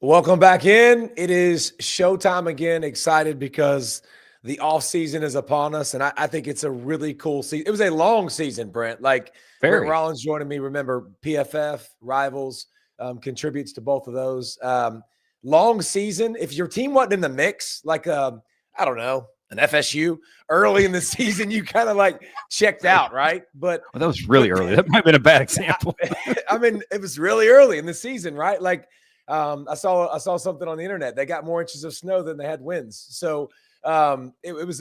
Welcome back in. It is showtime again. Excited because the offseason is upon us, and I think it's a really cool season. It was a long season, Brent. Like Brent Very. Rollins joining me. Remember, PFF, Rivals, contributes to both of those. Long season. If your team wasn't in the mix, like, I don't know, an FSU early in the season, you kind of like checked out, right? But Well, that was really early. That might have been a bad example. I mean, it was really early in the season, right? Like, I saw something on the internet. They got more inches of snow than they had winds. So it was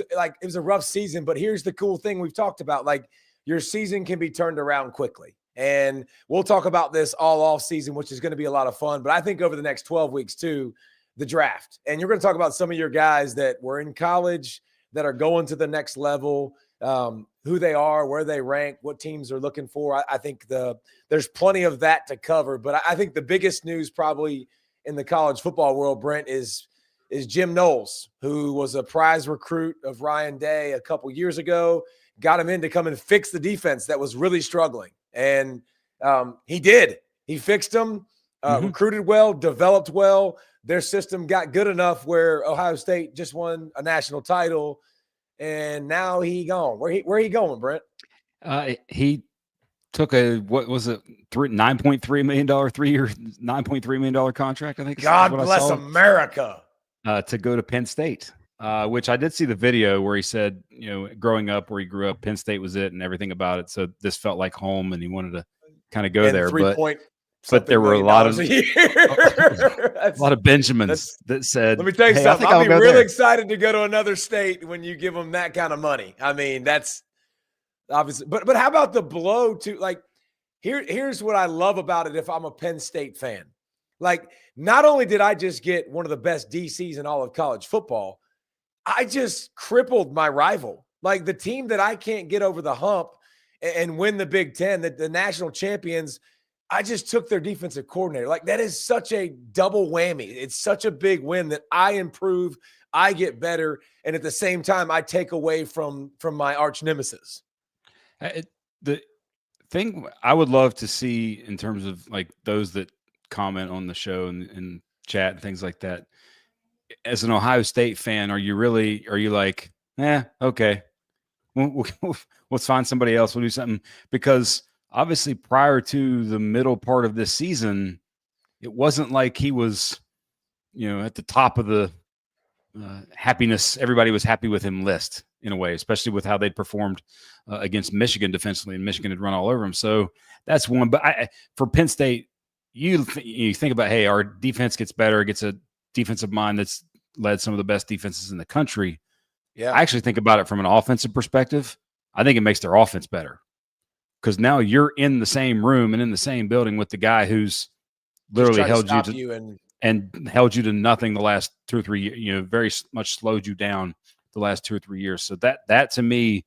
a rough season. But here's the cool thing we've talked about: like your season can be turned around quickly, and we'll talk about this all off season, which is going to be a lot of fun. But I think over the next 12 weeks too, the draft, and you're going to talk about some of your guys that were in college that are going to the next level. Who they are, where they rank, what teams are looking for. I think there's plenty of that to cover. But I think the biggest news probably in the college football world, Brent, is Jim Knowles, who was a prize recruit of Ryan Day a couple years ago, got him in to come and fix the defense that was really struggling. And he did. He fixed them, recruited well, developed well. Their system got good enough where Ohio State just won a national title. And now he gone. Where he going, Brent? He took what was it, $9.3 million 3-year, $9.3 million contract, I think. God bless America. To go to Penn State, which I did see the video where he said, growing up where he grew up, Penn State was it and everything about it. So this felt like home, and he wanted to kind of go there. But there were a lot of Benjamins that said, let me tell you something. I'll be really excited to go to another state when you give them that kind of money. I mean, that's obviously, but how about the blow to, like, here's what I love about it. If I'm a Penn State fan, like, not only did I just get one of the best DCs in all of college football, I just crippled my rival. Like, the team that I can't get over the hump and win the Big Ten, the national champions, I just took their defensive coordinator. Like, that is such a double whammy. It's such a big win that I improve, I get better, and at the same time, I take away from my arch nemesis. The thing I would love to see in terms of, like, those that comment on the show and chat and things like that, as an Ohio State fan, are you like, okay, let's find somebody else, we'll do something? Because obviously, prior to the middle part of this season, it wasn't like he was, at the top of the happiness. Everybody was happy with him list in a way, especially with how they'd performed against Michigan defensively, and Michigan had run all over them. So that's one. But for Penn State, you think about, hey, our defense gets better, gets a defensive mind that's led some of the best defenses in the country. Yeah, I actually think about it from an offensive perspective. I think it makes their offense better. Because now you're in the same room and in the same building with the guy who's literally held you and held you to nothing the last 2 or 3 years, very much slowed you down the last 2 or 3 years. So that to me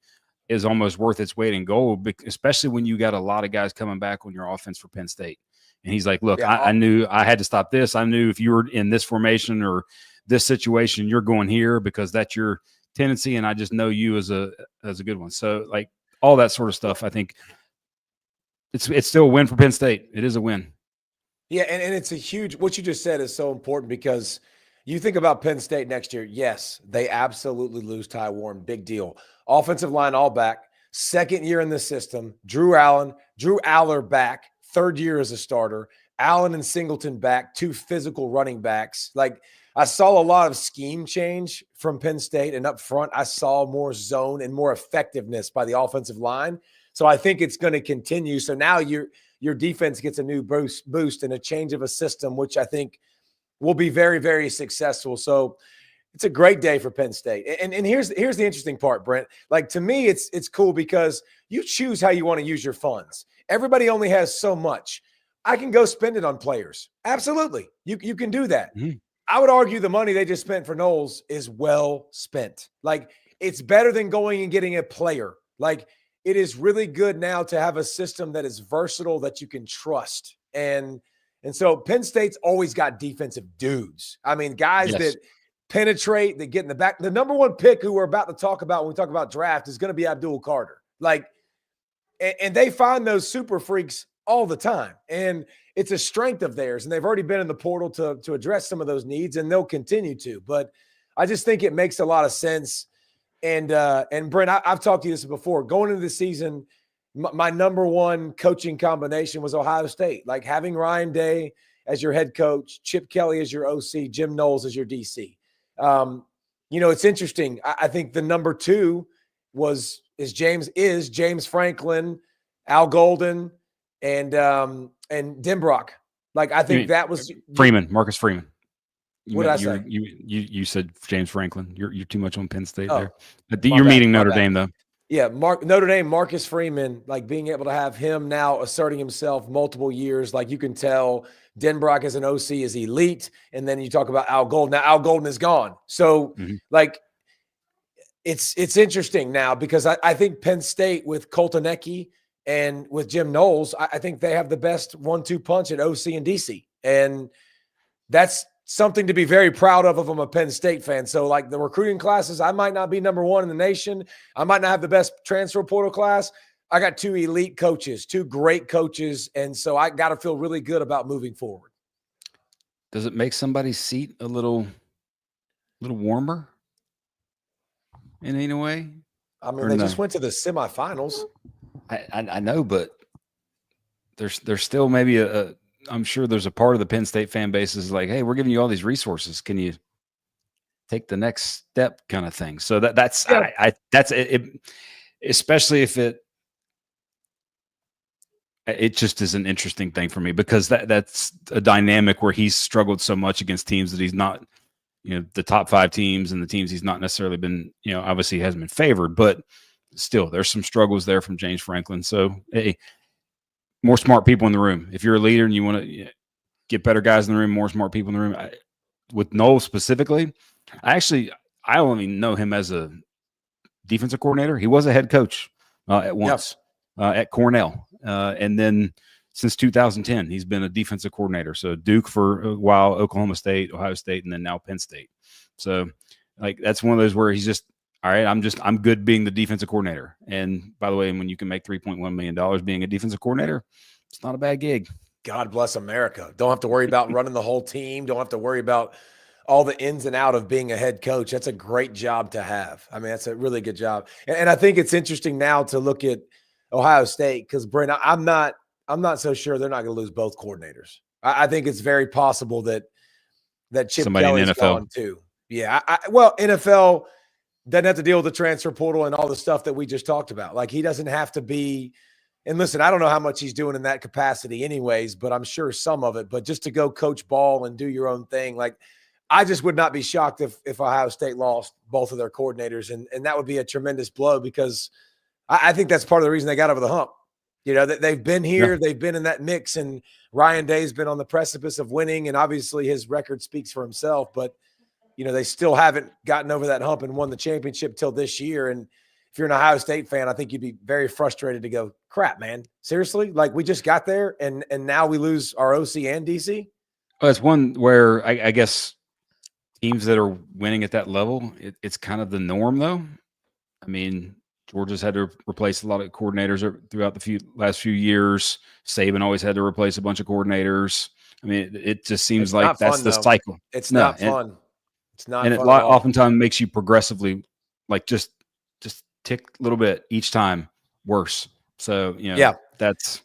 is almost worth its weight in gold, especially when you got a lot of guys coming back on your offense for Penn State. And he's like, look, I knew I had to stop this. I knew if you were in this formation or this situation, you're going here because that's your tendency. And I just know you as a good one. So, like, all that sort of stuff, I think, it's still a win for Penn State. It is a win. Yeah, and it's a huge – what you just said is so important, because you think about Penn State next year. Yes, they absolutely lose Ty Warren. Big deal. Offensive line all back. Second year in the system. Drew Aller back. Third year as a starter. Allen and Singleton back. 2 physical running backs. Like, I saw a lot of scheme change from Penn State, and up front I saw more zone and more effectiveness by the offensive line. So I think it's going to continue. So now your defense gets a new boost and a change of a system, which I think will be very, very successful. So it's a great day for Penn State. And here's the interesting part, Brent. Like, to me, it's cool because you choose how you want to use your funds. Everybody only has so much. I can go spend it on players. Absolutely. You can do that. Mm-hmm. I would argue the money they just spent for Knowles is well spent. Like, it's better than going and getting a player. Like, it is really good now to have a system that is versatile, that you can trust. And so Penn State's always got defensive dudes. I mean, guys that penetrate, that get in the back. The number one pick who we're about to talk about when we talk about draft is going to be Abdul Carter. Like, and they find those super freaks all the time. And it's a strength of theirs, and they've already been in the portal to address some of those needs, and they'll continue to. But I just think it makes a lot of sense. And Brent, I've talked to you this before. Going into the season, my number one coaching combination was Ohio State. Like having Ryan Day as your head coach, Chip Kelly as your OC, Jim Knowles as your DC. It's interesting. I think the number two is James Franklin, Al Golden, and Denbrock. Like I think that was Marcus Freeman. What did I say? You said James Franklin. You're too much on Penn State there. You're meeting Notre Dame though. Yeah, Notre Dame, Marcus Freeman, like being able to have him now asserting himself multiple years, like you can tell Denbrock as an OC is elite. And then you talk about Al Golden. Now Al Golden is gone. So like it's interesting now because I think Penn State with Koltanecki and with Jim Knowles, I think they have the best 1-2 punch at OC and DC. And that's something to be very proud of if I'm a Penn State fan. So like the recruiting classes, I might not be number one in the nation. I might not have the best transfer portal class. I got two elite coaches, two great coaches. And so I got to feel really good about moving forward. Does it make somebody's seat a little warmer in any way? I mean, they just went to the semifinals. I know, but there's still maybe I'm sure there's a part of the Penn State fan base is like, hey, we're giving you all these resources. Can you take the next step kind of thing? So that's it, especially if it just is an interesting thing for me because that's a dynamic where he's struggled so much against teams that he's not, the top 5 teams and the teams he's not necessarily been, obviously he hasn't been favored, but still there's some struggles there from James Franklin. So, hey, more smart people in the room. If you're a leader and you want to get better guys in the room, more smart people in the room. With Knowles specifically, I only know him as a defensive coordinator. He was a head coach at once at Cornell. And then since 2010, he's been a defensive coordinator. So Duke for a while, Oklahoma State, Ohio State, and then now Penn State. So like that's one of those where he's just, all right, I'm good being the defensive coordinator. And by the way, when you can make $3.1 million being a defensive coordinator, it's not a bad gig. God bless America. Don't have to worry about running the whole team. Don't have to worry about all the ins and out of being a head coach. That's a great job to have. I mean, that's a really good job. And I think it's interesting now to look at Ohio State because, Brent, I'm not so sure they're not going to lose both coordinators. I think it's very possible that Chip Kelly's gone too. Yeah. NFL – doesn't have to deal with the transfer portal and all the stuff that we just talked about. Like he doesn't have to be, and listen, I don't know how much he's doing in that capacity anyways, but I'm sure some of it, but just to go coach ball and do your own thing. Like I just would not be shocked if Ohio State lost both of their coordinators. And that would be a tremendous blow because I think that's part of the reason they got over the hump. They've been here, they've been in that mix, and Ryan Day's been on the precipice of winning. And obviously his record speaks for himself, but they still haven't gotten over that hump and won the championship till this year. And if you're an Ohio State fan, I think you'd be very frustrated to go, crap, man, seriously? Like we just got there and now we lose our OC and DC? Well, it's one where I guess teams that are winning at that level, it's kind of the norm though. I mean, Georgia's had to replace a lot of coordinators throughout the last few years. Saban always had to replace a bunch of coordinators. I mean, it just seems like that's the cycle. It's not fun. It's not, and it oftentimes makes you progressively, like just tick a little bit each time worse. So that's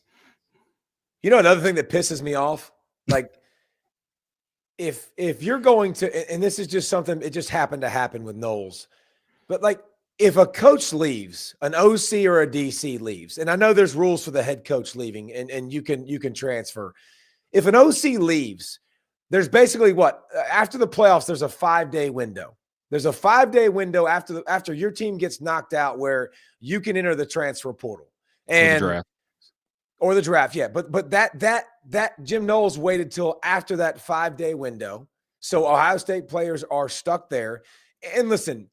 another thing that pisses me off. Like if you're going to, and this is just something, it just happened to happen with Knowles, but like if a coach leaves, an OC or a DC leaves, and I know there's rules for the head coach leaving, and you can transfer. If an OC leaves, there's basically after the playoffs, there's a 5-day window. There's a 5-day window after your team gets knocked out where you can enter the transfer portal or the draft. Yeah. But that Jim Knowles waited till after that 5-day window. So Ohio State players are stuck there. And listen,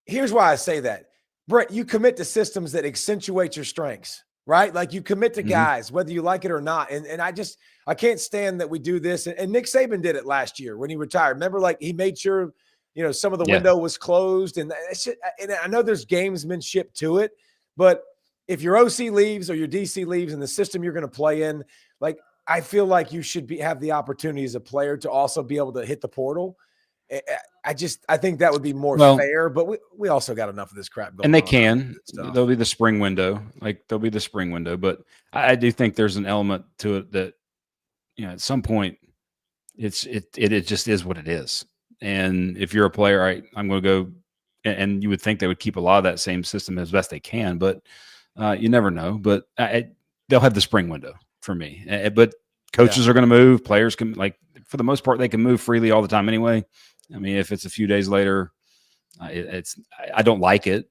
here's why I say that. Brent, you commit to systems that accentuate your strengths, right? Like you commit to guys, whether you like it or not. And I can't stand that we do this. And Nick Saban did it last year when he retired. Remember, like he made sure, some of the window was closed. And I know there's gamesmanship to it, but if your OC leaves or your DC leaves in the system you're going to play in, like I feel like you should have the opportunity as a player to also be able to hit the portal. I think that would be more fair, but we also got enough of this crap going on. And they can. There'll be the spring window. But I do think there's an element to it that, at some point it just is what it is. And if you're a player, all right, I'm going to go, and you would think they would keep a lot of that same system as best they can, but you never know. But they'll have the spring window for me. But coaches are going to move. Players can, for the most part, they can move freely all the time anyway. I mean, if it's a few days later, I don't like it,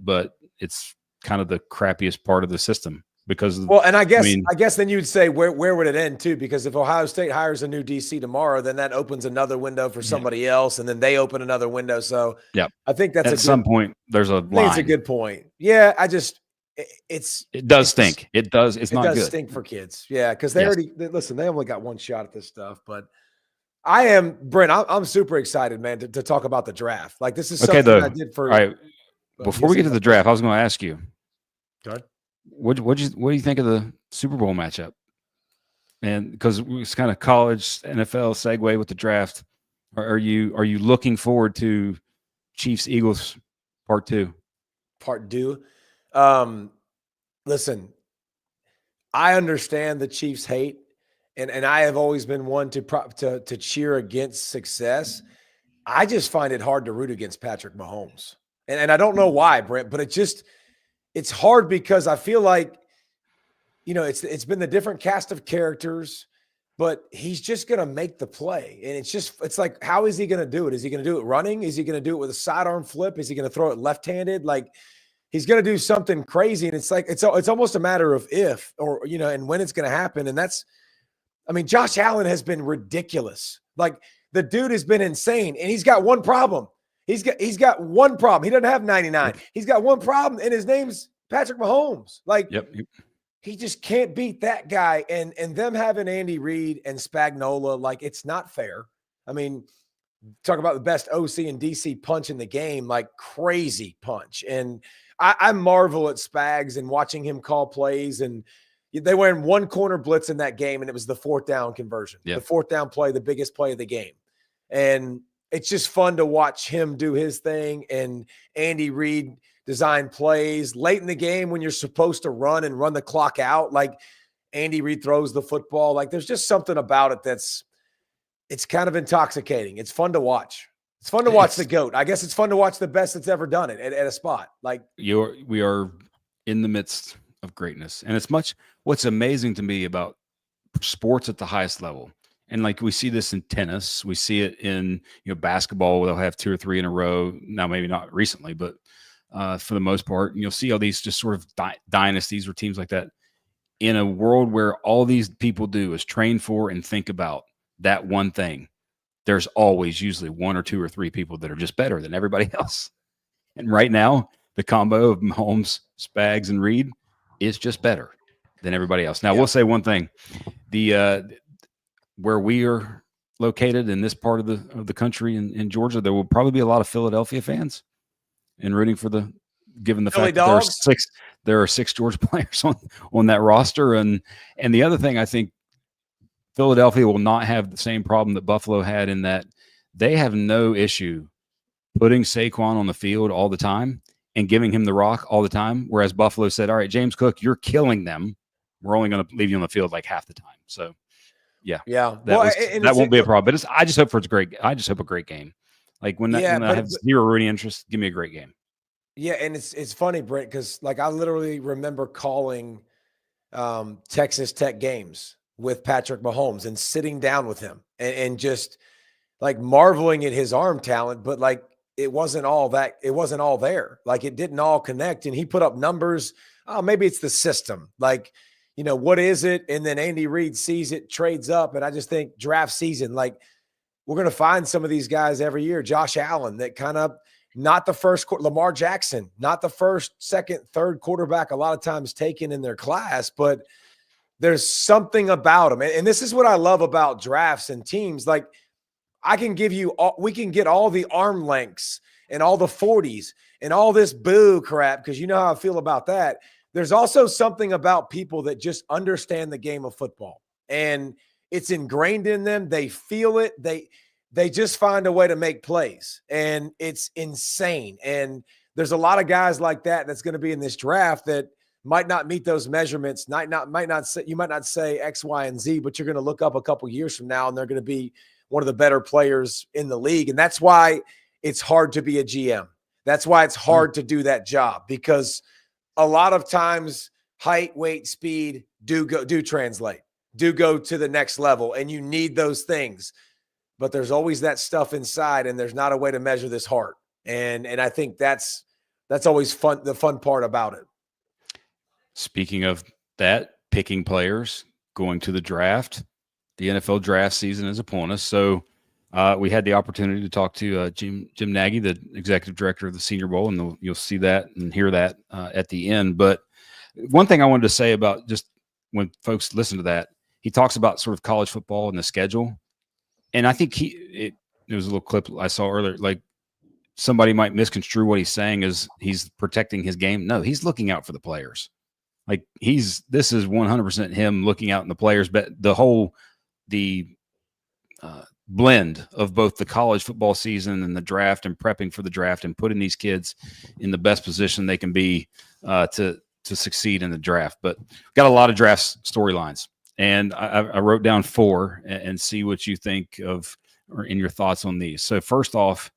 but it's kind of the crappiest part of the system because and I guess then you'd say where would it end too? Because if Ohio State hires a new DC tomorrow, then that opens another window for somebody else, and then they open another window. So I think that's at some point there's a line. I think it's a good point. Yeah, it does stink. It does. It's not good. It does stink for kids. Yeah, because they they only got one shot at this stuff, but. I am, Brent. I'm super excited, man, to talk about the draft. Like this is something I did for. All right. Before we get to the draft, I was going to ask you. Go ahead. What do you think of the Super Bowl matchup? And because it's kind of college NFL segue with the draft, are you looking forward to Chiefs Eagles part 2? Part 2. Listen, I understand the Chiefs hate. And I have always been one to cheer against success. I just find it hard to root against Patrick Mahomes. And I don't know why, Brent, but it's hard because I feel like, it's been the different cast of characters, but he's just going to make the play. And it's like, how is he going to do it? Is he going to do it running? Is he going to do it with a sidearm flip? Is he going to throw it left-handed? Like he's going to do something crazy. And it's like, it's almost a matter of if, or, and when it's going to happen. And Josh Allen has been ridiculous. Like the dude has been insane, and he's got one problem. He's got one problem. He doesn't have 99. He's got one problem, and his name's Patrick Mahomes. Like, he just can't beat that guy. And them having Andy Reid and Spagnuolo, like it's not fair. I mean, talk about the best OC and DC punch in the game, like crazy punch. And I marvel at Spags and watching him call plays, and they were in one corner blitz in that game, and it was the 4th down conversion. The 4th down play, the biggest play of the game. And it's just fun to watch him do his thing, and Andy Reid design plays late in the game when you're supposed to run the clock out. Like Andy Reid throws the football. Like there's just something about it it's kind of intoxicating. It's fun to watch. It's fun to watch the GOAT. I guess it's fun to watch the best that's ever done it at a spot. Like we are in the midst of greatness. And what's amazing to me about sports at the highest level. And like we see this in tennis, we see it in basketball, where they'll have 2 or 3 in a row. Now, maybe not recently, but for the most part, you'll see all these just sort of dynasties or teams like that. In a world where all these people do is train for and think about that one thing, there's always usually 1 or 2 or 3 people that are just better than everybody else. And right now, the combo of Mahomes, Spags, and Reid is just better than everybody else. Now, we'll say one thing: where we are located in this part of the country in Georgia, there will probably be a lot of Philadelphia fans and rooting for given the fact that there are 6 Georgia players on that roster. And the other thing, I think Philadelphia will not have the same problem that Buffalo had, in that they have no issue putting Saquon on the field all the time and giving him the rock all the time. Whereas Buffalo said, all right, James Cook, you're killing them. We're only going to leave you on the field like half the time. So that won't be a problem. But I just hope a great game. Like when I have zero rooting interest, give me a great game. Yeah. And it's funny, Brent, because like I literally remember calling Texas Tech games with Patrick Mahomes and sitting down with him and just like marveling at his arm talent, but like, it wasn't all there. Like it didn't all connect, and he put up numbers. Oh, maybe it's the system. Like, what is it? And then Andy Reid sees it, trades up. And I just think draft season, like we're going to find some of these guys every year. Josh Allen, that kind of not the first, Lamar Jackson, not the first, second, third quarterback a lot of times taken in their class, but there's something about them. And this is what I love about drafts and teams. Like, we can get all the arm lengths and all the 40s and all this boo crap, because you know how I feel about that. There's also something about people that just understand the game of football. and it's ingrained in them. They feel it. They just find a way to make plays, and it's insane. And there's a lot of guys like that that's going to be in this draft that might not meet those measurements. You might not say X, Y, and Z, but you're going to look up a couple years from now, and they're going to be one of the better players in the league. And that's why it's hard to be a GM. That's why it's hard to do that job, because a lot of times height, weight, speed do translate, do go to the next level, and you need those things. But there's always that stuff inside, and there's not a way to measure this heart. And I think that's always fun, the fun part about it. Speaking of that, picking players, going to the draft, the NFL draft season is upon us. So we had the opportunity to talk to Jim Nagy, the executive director of the Senior Bowl, and you'll see that and hear that at the end. But one thing I wanted to say about just when folks listen to that, he talks about sort of college football and the schedule. And I think there was a little clip I saw earlier, like somebody might misconstrue what he's saying as he's protecting his game. No, he's looking out for the players. Like this is 100% him looking out in the players, but the blend of both the college football season and the draft and prepping for the draft and putting these kids in the best position they can be to succeed in the draft. But got a lot of draft storylines. And I wrote down 4 and see what you think of or in your thoughts on these. So first off,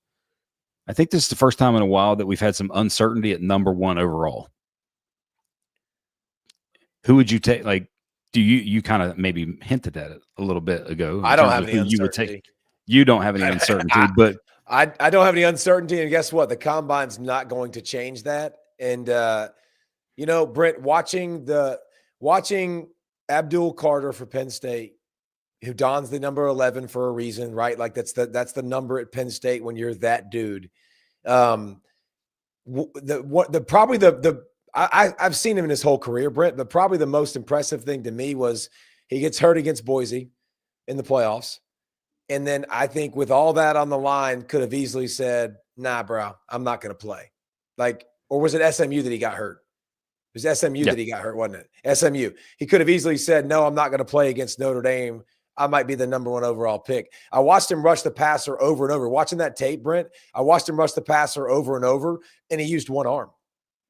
I think this is the first time in a while that we've had some uncertainty at number 1 overall. Who would you take? Like, do you kind of maybe hinted at it a little bit ago? I don't have any uncertainty. You don't have any uncertainty, but I don't have any uncertainty. And guess what? The combine's not going to change that. And, Brent, watching Abdul Carter for Penn State, who dons the number 11 for a reason, right? Like that's the number at Penn State when you're that dude. I've seen him in his whole career, Brent, but probably the most impressive thing to me was he gets hurt against Boise in the playoffs. And then I think with all that on the line, could have easily said, nah, bro, I'm not going to play. Like, or was it SMU that he got hurt? It was SMU that he got hurt, wasn't it? SMU. He could have easily said, no, I'm not going to play against Notre Dame. I might be the number 1 overall pick. I watched him rush the passer over and over. Watching that tape, Brent, I watched him rush the passer over and over, and he used one arm.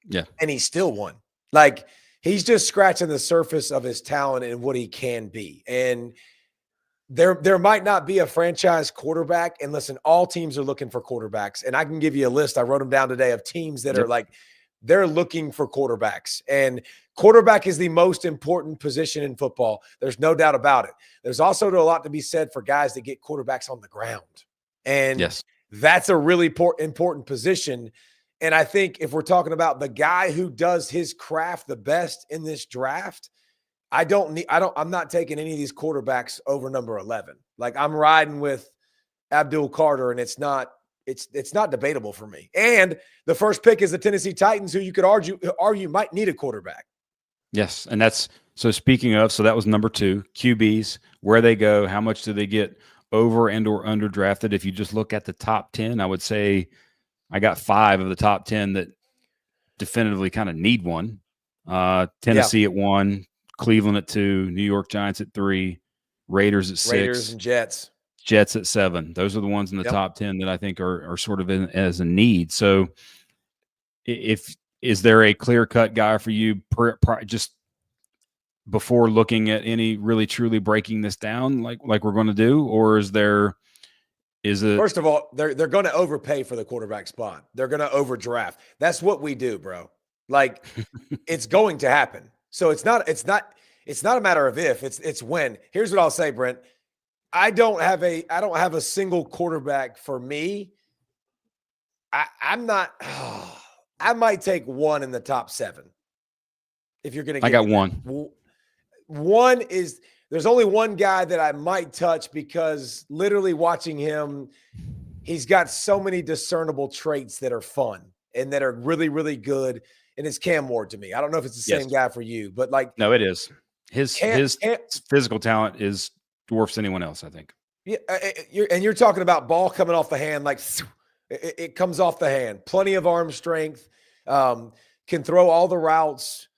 Yeah. And he still won. Like, he's just scratching the surface of his talent and what he can be. And there might not be a franchise quarterback. And listen, all teams are looking for quarterbacks. And I can give you a list. I wrote them down today of teams that are like, they're looking for quarterbacks. And quarterback is the most important position in football. There's no doubt about it. There's also a lot to be said for guys that get quarterbacks on the ground. And that's a really important position. And I think if we're talking about the guy who does his craft the best in this draft, I'm not taking any of these quarterbacks over number 11. Like, I'm riding with Abdul Carter, and it's not debatable for me. And the first pick is the Tennessee Titans, who you could argue might need a quarterback. Yes. And so speaking of, so that was number 2, QBs, where they go, how much do they get over and or under drafted? If you just look at the top 10, I would say I got 5 of the top 10 that definitively kind of need one. Tennessee at 1, Cleveland at 2, New York Giants at 3, Raiders at 6. Raiders and Jets at 7. Those are the ones in the top 10 that I think are sort of as a need. So is there a clear-cut guy for you just before looking at any really truly breaking this down like we're going to do? Or is it? First of all, they're going to overpay for the quarterback spot. They're going to overdraft. That's what we do, bro. Like, it's going to happen. So it's not a matter of if, it's when. Here's what I'll say, Brent. I don't have a single quarterback for me. I might take one in the top 7. If you're going to, I got one. One is, there's only one guy that I might touch because literally watching him, he's got so many discernible traits that are fun and that are really, really good. And it's Cam Ward to me. I don't know if it's the same guy for you, but like, no, it is. His physical talent dwarfs anyone else, I think. Yeah, you're talking about ball coming off the hand, like it comes off the hand. Plenty of arm strength, can throw all the routes.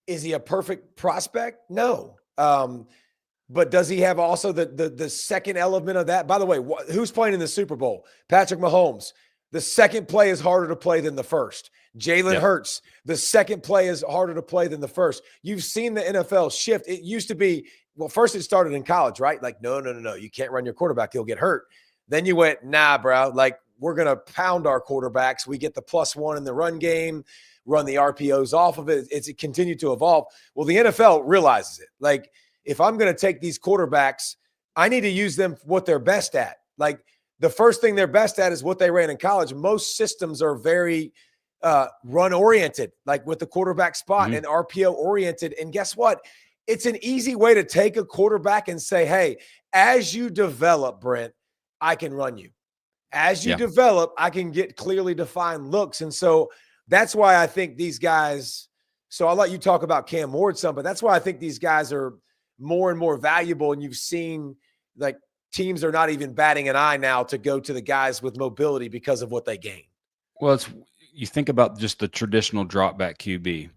Is he a perfect prospect? No. But does he have also the second element of that? By the way, who's playing in the Super Bowl? Patrick Mahomes. The second play is harder to play than the first. Jalen Hurts. The second play is harder to play than the first. You've seen the NFL shift. It used to be, well, first it started in college, right? Like, no. You can't run your quarterback. He'll get hurt. Then you went, nah, bro. Like, we're going to pound our quarterbacks. We get the +1 in the run game, run the RPOs off of it. It continued to evolve. Well, the NFL realizes it. Like, if I'm going to take these quarterbacks, I need to use them what they're best at. Like, the first thing they're best at is what they ran in college. Most systems are very run-oriented, like with the quarterback spot, and RPO-oriented. And guess what? It's an easy way to take a quarterback and say, hey, as you develop, Brent, I can run you. As you develop, I can get clearly defined looks. And so that's why I think these guys – so I'll let you talk about Cam Ward some, but that's why I think these guys are more and more valuable. And you've seen, like, teams are not even batting an eye now to go to the guys with mobility because of what they gain. Well, you think about just the traditional drop back QB.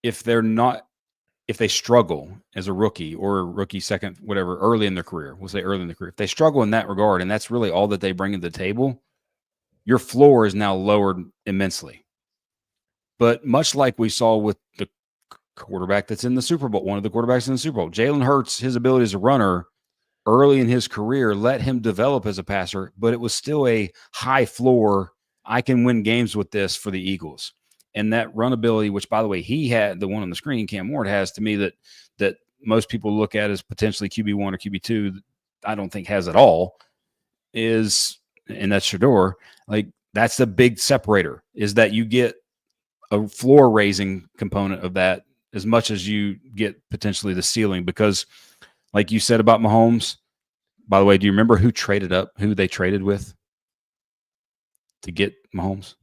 If they struggle as a rookie or a rookie second, whatever, early in their career, we'll say early in their career, if they struggle in that regard, and that's really all that they bring to the table, your floor is now lowered immensely. But much like we saw with the quarterback that's in the Super Bowl, one of the quarterbacks in the Super Bowl, Jalen Hurts, his ability as a runner early in his career let him develop as a passer, but it was still a high floor. I can win games with this for the Eagles. And that run ability, which, by the way, he had, the one on the screen, Cam Ward has, to me, that most people look at as potentially QB1 or QB2, I don't think has at all, is, and that's Shador, like, that's the big separator, is that you get a floor raising component of that as much as you get potentially the ceiling. Because like you said about Mahomes, by the way, do you remember who they traded with to get Mahomes?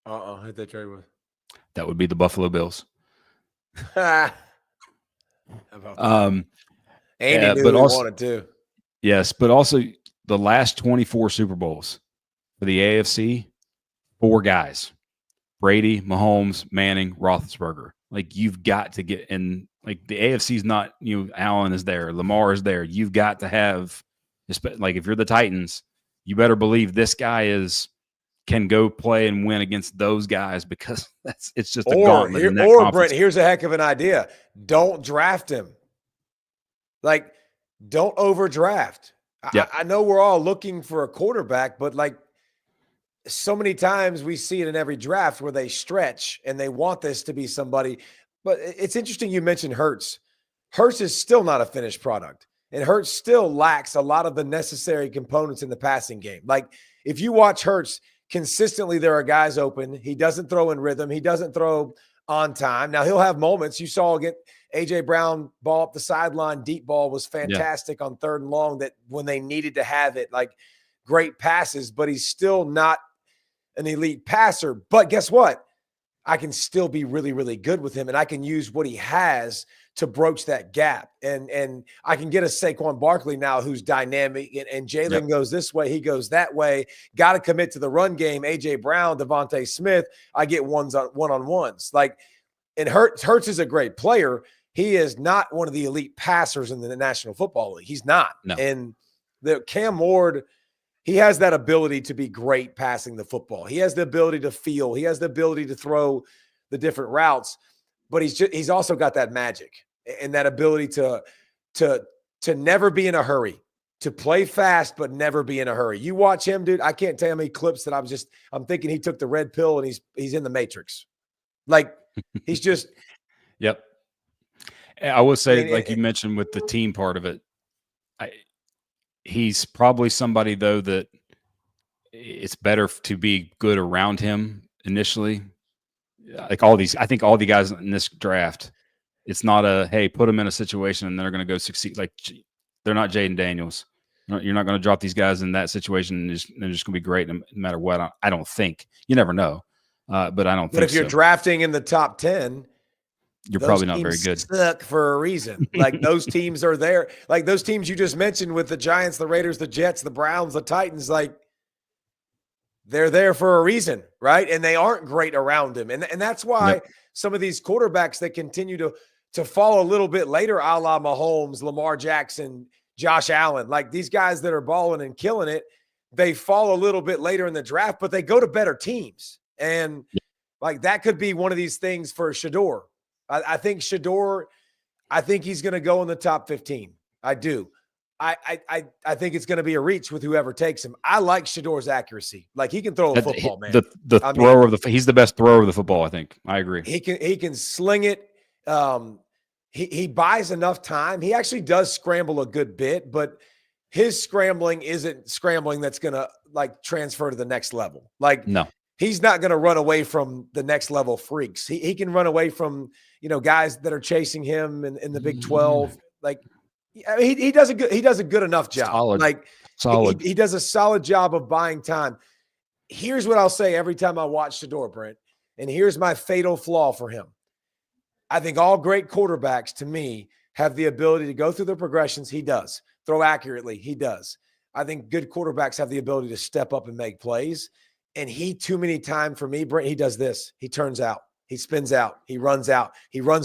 Who they traded with? That would be the Buffalo Bills. Andy knew but he also, wanted to. Yes, but also the last 24 Super Bowls for the AFC, 4 guys: Brady, Mahomes, Manning, Roethlisberger. Like, you've got to get in. Like, the AFC is not, Allen is there, Lamar is there. You've got to have, like, if you're the Titans, you better believe this guy can go play and win against those guys, because it's just a gauntlet in that conference. Brent, here's a heck of an idea. Don't draft him. Like, don't overdraft. Yep. I know we're all looking for a quarterback, but, like, so many times we see it in every draft where they stretch and they want this to be somebody. But it's interesting you mentioned Hurts. Hurts is still not a finished product, and Hurts still lacks a lot of the necessary components in the passing game. Like, if you watch Hurts consistently, there are guys open. He doesn't throw in rhythm. He doesn't throw on time. Now, he'll have moments. You saw get A.J. Brown ball up the sideline. Deep ball was fantastic on 3rd and long, that when they needed to have it, like, great passes, but he's still not an elite passer. But guess what? I can still be really, really good with him, and I can use what he has to broach that gap. And I can get a Saquon Barkley now who's dynamic, and Jalen goes this way, he goes that way. Got to commit to the run game. A.J. Brown, Devontae Smith, I get one-on-ones. Like, and Hurts is a great player. He is not one of the elite passers in the National Football League. He's not. No. And the Cam Ward, he has that ability to be great passing the football. He has the ability to feel. He has the ability to throw the different routes, but he's also got that magic and that ability to never be in a hurry, to play fast but never be in a hurry. You watch him, dude. I can't tell you how many clips that I'm thinking he took the red pill and he's in the Matrix. Like, he's just. Yep. I will say, like you mentioned with the team part of it, he's probably somebody, though, that it's better to be good around him initially. Like, I think all the guys in this draft, it's not hey, put them in a situation and they're going to go succeed. Like, they're not Jaden Daniels. You're not going to drop these guys in that situation and they're just going to be great no matter what. I don't think. You never know, but I don't think so. But if you're drafting in the top 10, you're probably not very good. Suck for a reason. Like, those teams are there. Like, those teams you just mentioned with the Giants, the Raiders, the Jets, the Browns, the Titans, like, they're there for a reason, right? And they aren't great around him. And that's why some of these quarterbacks that continue to fall a little bit later, a la Mahomes, Lamar Jackson, Josh Allen, like these guys that are balling and killing it, they fall a little bit later in the draft, but they go to better teams. And like that could be one of these things for Shedeur. I think Shedeur, I think he's going to go in the top 15. I do. I think it's going to be a reach with whoever takes him. I like Shedeur's accuracy. Like he can throw a football, man. The thrower of he's the best thrower of the football, I think. I agree. He can sling it. He buys enough time. He actually does scramble a good bit, but his scrambling isn't scrambling that's going to like transfer to the next level. Like no, he's not going to run away from the next level freaks. He can run away from, guys that are chasing him in the Big 12. Like I mean, he does a good enough job. Solid. Like solid. He does a solid job of buying time. Here's what I'll say every time I watch Shedeur, Brent, and here's my fatal flaw for him. I think all great quarterbacks, to me, have the ability to go through the progressions. He does. Throw accurately. He does. I think good quarterbacks have the ability to step up and make plays. And he, too many times for me, Brent, he does this. He turns out. He spins out. He runs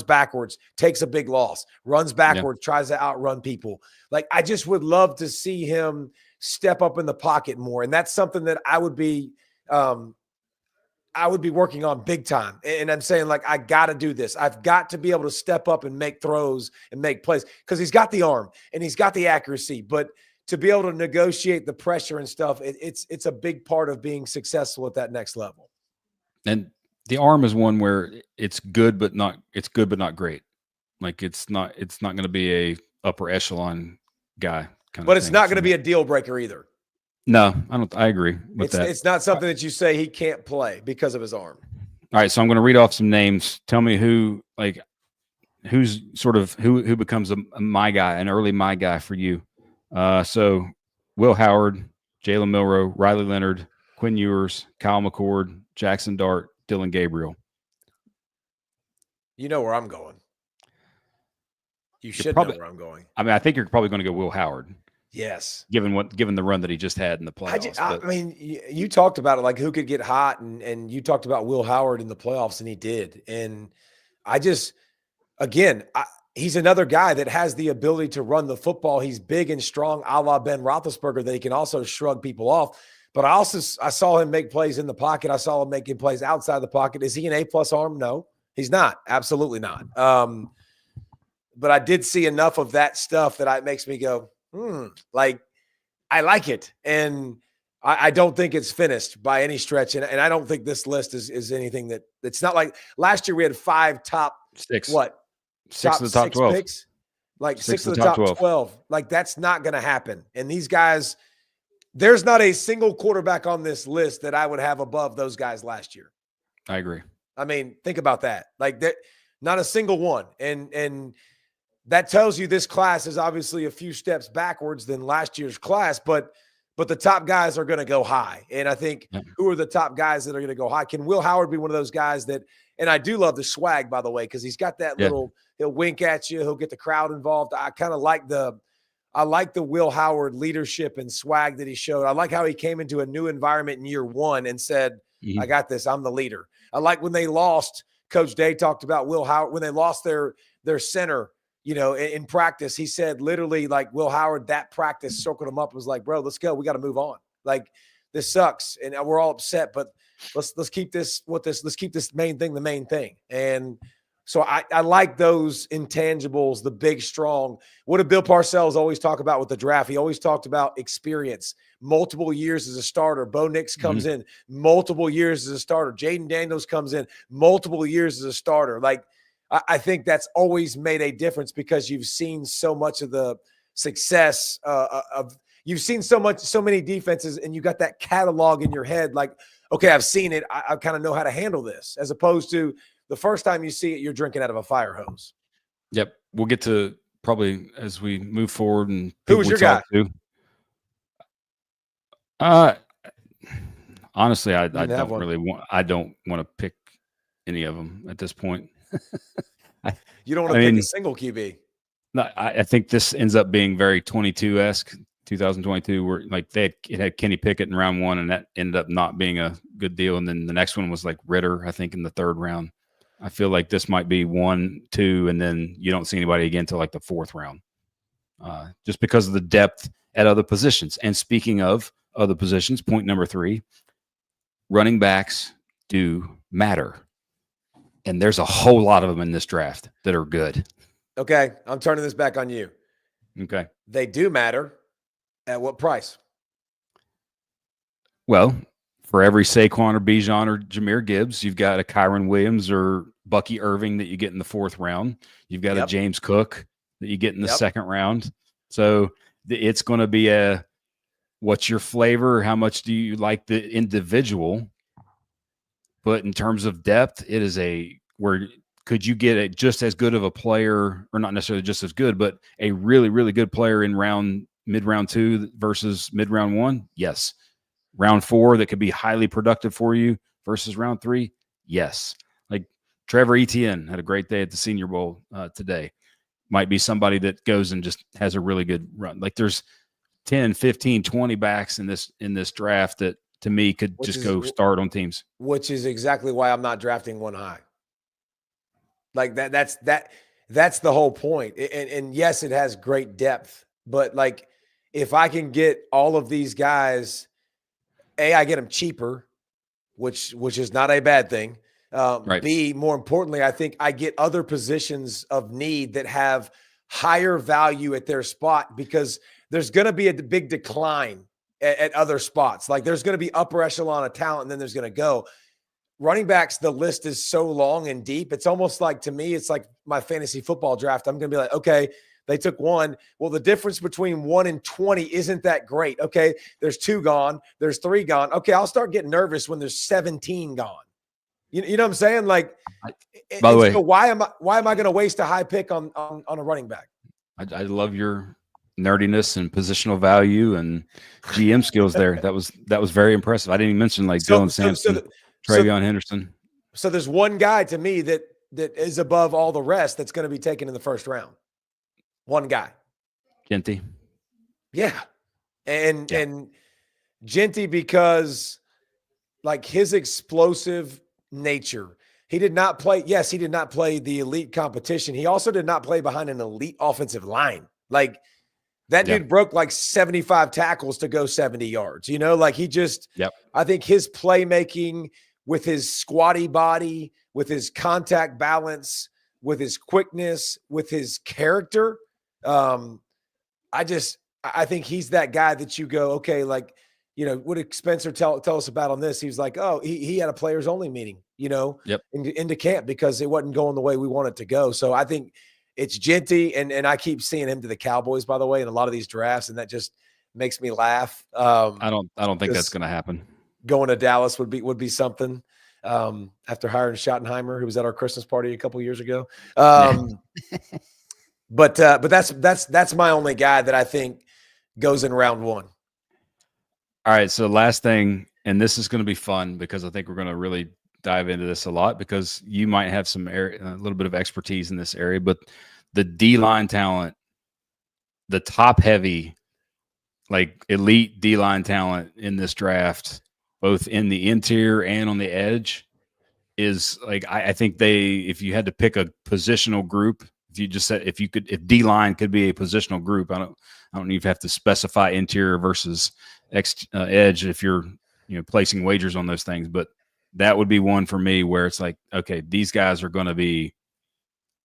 backwards, takes a big loss, runs backwards, tries to outrun people. Like, I just would love to see him step up in the pocket more. And that's something that I would be working on big time. And I'm saying, like, I got to do this. I've got to be able to step up and make throws and make plays because he's got the arm and he's got the accuracy. But to be able to negotiate the pressure and stuff, it's a big part of being successful at that next level. And the arm is one where it's good, but not great. Like it's not going to be a upper echelon guy. But it's not going to be a deal breaker either. No, I agree with that. It's not something that you say he can't play because of his arm. All right. So I'm going to read off some names. Tell me who's sort of who becomes my guy, an early my guy for you. So Will Howard, Jalen Milroe, Riley Leonard, Quinn Ewers, Kyle McCord, Jackson Dart, Dylan Gabriel. You know where I'm going. You should know where I'm going. I mean, I think you're probably going to go Will Howard. Yes. Given the run that he just had in the playoffs. I mean, you talked about it, like who could get hot, and you talked about Will Howard in the playoffs, and he did. And he's another guy that has the ability to run the football. He's big and strong, a la Ben Roethlisberger, that he can also shrug people off. But I saw him make plays in the pocket. I saw him making plays outside the pocket. Is he an A+ arm? No, he's not. Absolutely not. But I did see enough of that stuff that it makes me go, like, I like it. And I don't think it's finished by any stretch. And I don't think this list is anything it's not like last year we had 5 top six. What? Six of the top 12. Picks? Like six of the top 12. Like, that's not going to happen. And these guys, there's not a single quarterback on this list that I would have above those guys last year. I agree. I mean, think about that. Like, not a single one. And that tells you this class is obviously a few steps backwards than last year's class, but the top guys are going to go high. And I think who are the top guys that are going to go high? Can Will Howard be one of those guys that, and I do love the swag, by the way, because he's got that little, he'll wink at you. He'll get the crowd involved. I kind of like the Will Howard leadership and swag that he showed. I like how he came into a new environment in year one and said, I got this. I'm the leader. I like when they lost, Coach Day talked about Will Howard, when they lost their center, in practice, he said literally, like, Will Howard, that practice circled him up, was like, bro, let's go. We got to move on. Like, this sucks. And we're all upset, but let's keep this main thing, the main thing. And so I like those intangibles, the big, strong. What did Bill Parcells always talk about with the draft? He always talked about experience, multiple years as a starter. Bo Nix comes in, multiple years as a starter. Jaden Daniels comes in, multiple years as a starter. Like, I think that's always made a difference because you've seen so much of the success you've seen so many defenses, and you got that catalog in your head. Like, okay, I've seen it. I kind of know how to handle this, as opposed to the first time you see it, you're drinking out of a fire hose. Yep. We'll get to probably as we move forward. And who was your guy? Honestly, I don't want to pick any of them at this point. You don't want to pick a single QB. No, I think this ends up being very 22-esque, 2022, where like it had Kenny Pickett in round 1, and that ended up not being a good deal. And then the next one was like Ritter, I think, in the 3rd round. I feel like this might be 1, 2, and then you don't see anybody again until like the 4th round, just because of the depth at other positions. And speaking of other positions, point number 3, running backs do matter. And there's a whole lot of them in this draft that are good. Okay, I'm turning this back on you. Okay. They do matter. At what price? Well, for every Saquon or Bijan or Jahmyr Gibbs, you've got a Kyron Williams or Bucky Irving that you get in the 4th round. You've got a James Cook that you get in the 2nd round. So it's going to be what's your flavor? How much do you like the individual? But in terms of depth, it is where could you get just as good of a player, or not necessarily just as good, but a really, really good player in mid-round 2 versus mid-round 1? Yes. Round 4 that could be highly productive for you versus round 3? Yes. Like Trevor Etienne had a great day at the Senior Bowl today. Might be somebody that goes and just has a really good run. Like there's 10, 15, 20 backs in this draft that to me could go start on teams. Which is exactly why I'm not drafting one high. Like that's the whole point. And yes, it has great depth, but like if I can get all of these guys, I get them cheaper, which is not a bad thing. Right. B, more importantly, I think I get other positions of need that have higher value at their spot, because there's going to be a big decline at other spots. Like there's going to be upper echelon of talent, and then there's going to go. Running backs, the list is so long and deep. It's almost like, to me, it's like my fantasy football draft. I'm going to be like, okay, they took 1. Well, the difference between 1 and 20 isn't that great. Okay, there's 2 gone. There's 3 gone. Okay, I'll start getting nervous when there's 17 gone. You know what I'm saying? Like, by the way, so why am I going to waste a high pick on a running back? I love your nerdiness and positional value and GM skills there. That was very impressive. I didn't even mention Dylan Sampson, Travion Henderson. So there's one guy to me that is above all the rest that's going to be taken in the 1st round. One guy. Genty. Yeah. And Genty, because like his explosive nature, he did not play the elite competition. He also did not play behind an elite offensive line. Like that dude broke like 75 tackles to go 70 yards, like he just, I think his playmaking with his squatty body, with his contact balance, with his quickness, with his character. I think he's that guy that you go, okay, like, what did Spencer tell us about on this? He was like, oh, he had a players only meeting, into camp because it wasn't going the way we want it to go. So I think it's Genty, and I keep seeing him to the Cowboys, by the way, in a lot of these drafts, and that just makes me laugh. I don't think that's going to happen. Going to Dallas would be something. After hiring Schottenheimer, who was at our Christmas party a couple years ago. But that's my only guy that I think goes in round 1. All right. So last thing, and this is going to be fun because I think we're going to really dive into this a lot because you might have a little bit of expertise in this area, but the D-line talent, the top heavy, like elite D-line talent in this draft, both in the interior and on the edge, is like, I think if you had to pick a positional group, if you just said, if D-line could be a positional group, I don't even have to specify interior versus edge if you're, placing wagers on those things, but that would be one for me where it's like, okay, these guys are going to be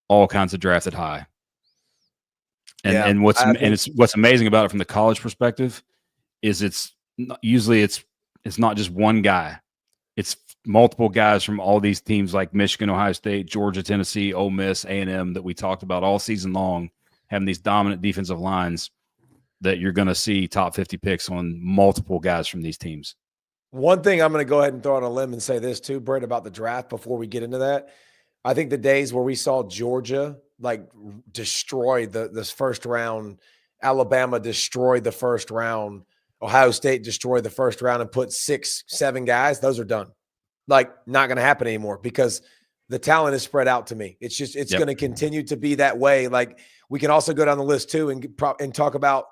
all kinds of drafted high. And what's amazing about it from the college perspective is it's not just one guy. It's multiple guys from all these teams like Michigan, Ohio State, Georgia, Tennessee, Ole Miss, A&M that we talked about all season long, having these dominant defensive lines that you're going to see top 50 picks on multiple guys from these teams. One thing I'm going to go ahead and throw on a limb and say this too, Brett, about the draft before we get into that. I think the days where we saw Georgia destroy this 1st round, Alabama destroy the 1st round, Ohio State destroy the 1st round and put 6, 7 guys, those are done. Like, not going to happen anymore because the talent is spread out to me. It's just, it's going to continue to be that way. Like, we can also go down the list too and talk about,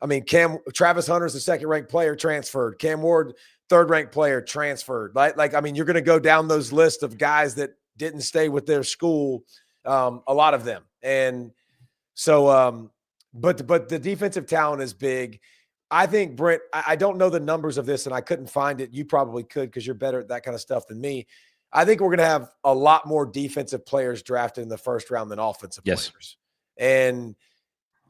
Travis Hunter's the 2nd-ranked player transferred. Cam Ward, 3rd-ranked player transferred. Like, you're going to go down those lists of guys that didn't stay with their school, a lot of them. And so, but the defensive talent is big. I think, Brent, I don't know the numbers of this, and I couldn't find it. You probably could because you're better at that kind of stuff than me. I think we're going to have a lot more defensive players drafted in the first round than offensive players. And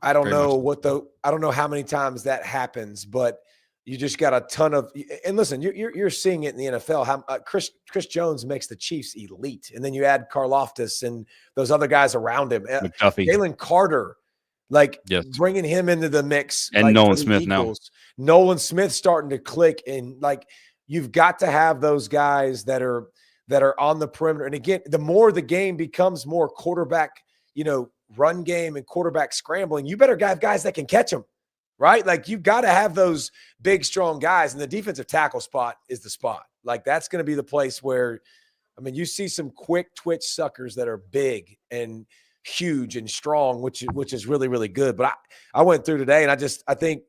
I don't know how many times that happens, but you just got a ton of – and listen, you're seeing it in the NFL. How Chris Jones makes the Chiefs elite, and then you add Karlaftis and those other guys around him. McDuffie. Jalen Carter. Bringing him into the mix. And Nolan Smith now. Nolan Smith starting to click. And, you've got to have those guys that are on the perimeter. And, again, the more the game becomes more quarterback, run game and quarterback scrambling, you better have guys that can catch them, right? You've got to have those big, strong guys. And the defensive tackle spot is the spot. That's going to be the place where, you see some quick twitch suckers that are big and huge and strong, which is really, really good. But I went through today and I think,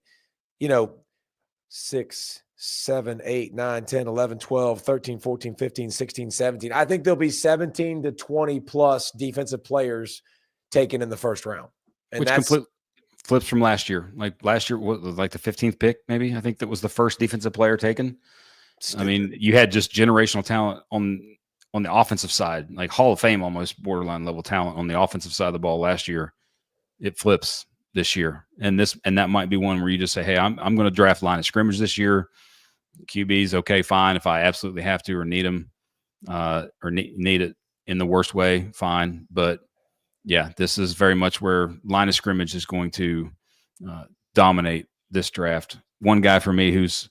6, 7, 8, 9, 10, 11, 12, 13, 14, 15, 16, 17. I think there'll be 17 to 20 plus defensive players taken in the first round. And which completely flips from last year. Last year was the 15th pick, maybe. I think that was the first defensive player taken. Stupid. You had just generational talent on the offensive side, Hall of Fame, almost borderline level talent on the offensive side of the ball last year. It flips this year. And that might be one where you just say, hey, I'm going to draft line of scrimmage this year. QB's okay, fine. If I absolutely have to or need them or need it in the worst way, fine. But yeah, this is very much where line of scrimmage is going to dominate this draft. One guy for me who's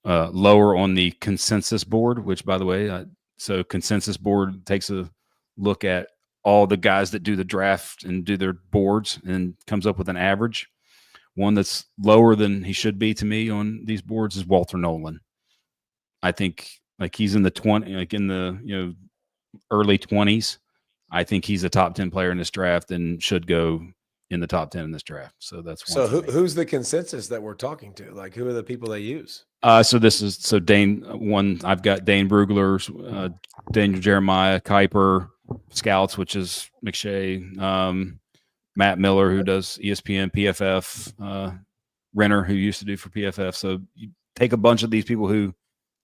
lower on the consensus board, which, by the way, so consensus board takes a look at all the guys that do the draft and do their boards and comes up with an average. One that's lower than he should be to me on these boards is Walter Nolan. I think he's in the 20, in the early 20s. I think he's a top 10 player in this draft and should go in the top 10 in this draft. So that's one. So who's the consensus that we're talking to? Who are the people they use? So Dane one. I've got Dane Brugler, Daniel Jeremiah, Kuiper, Scouts, which is McShay, Matt Miller, who does ESPN, PFF, Renner, who used to do for PFF. So you take a bunch of these people who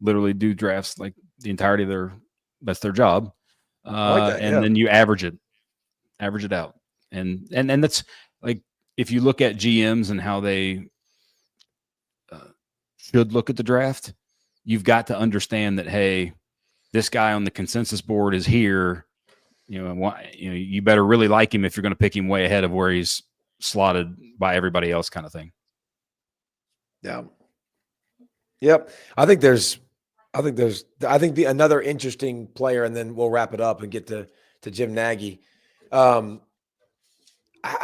literally do drafts the entirety of that's their job, then you average it out, and that's if you look at GMs and how they should look at the draft, you've got to understand that, hey, this guy on the consensus board is here. You better really like him if you're going to pick him way ahead of where he's slotted by everybody else, kind of thing. Yeah. Yep. I think another interesting player, and then we'll wrap it up and get to Jim Nagy. I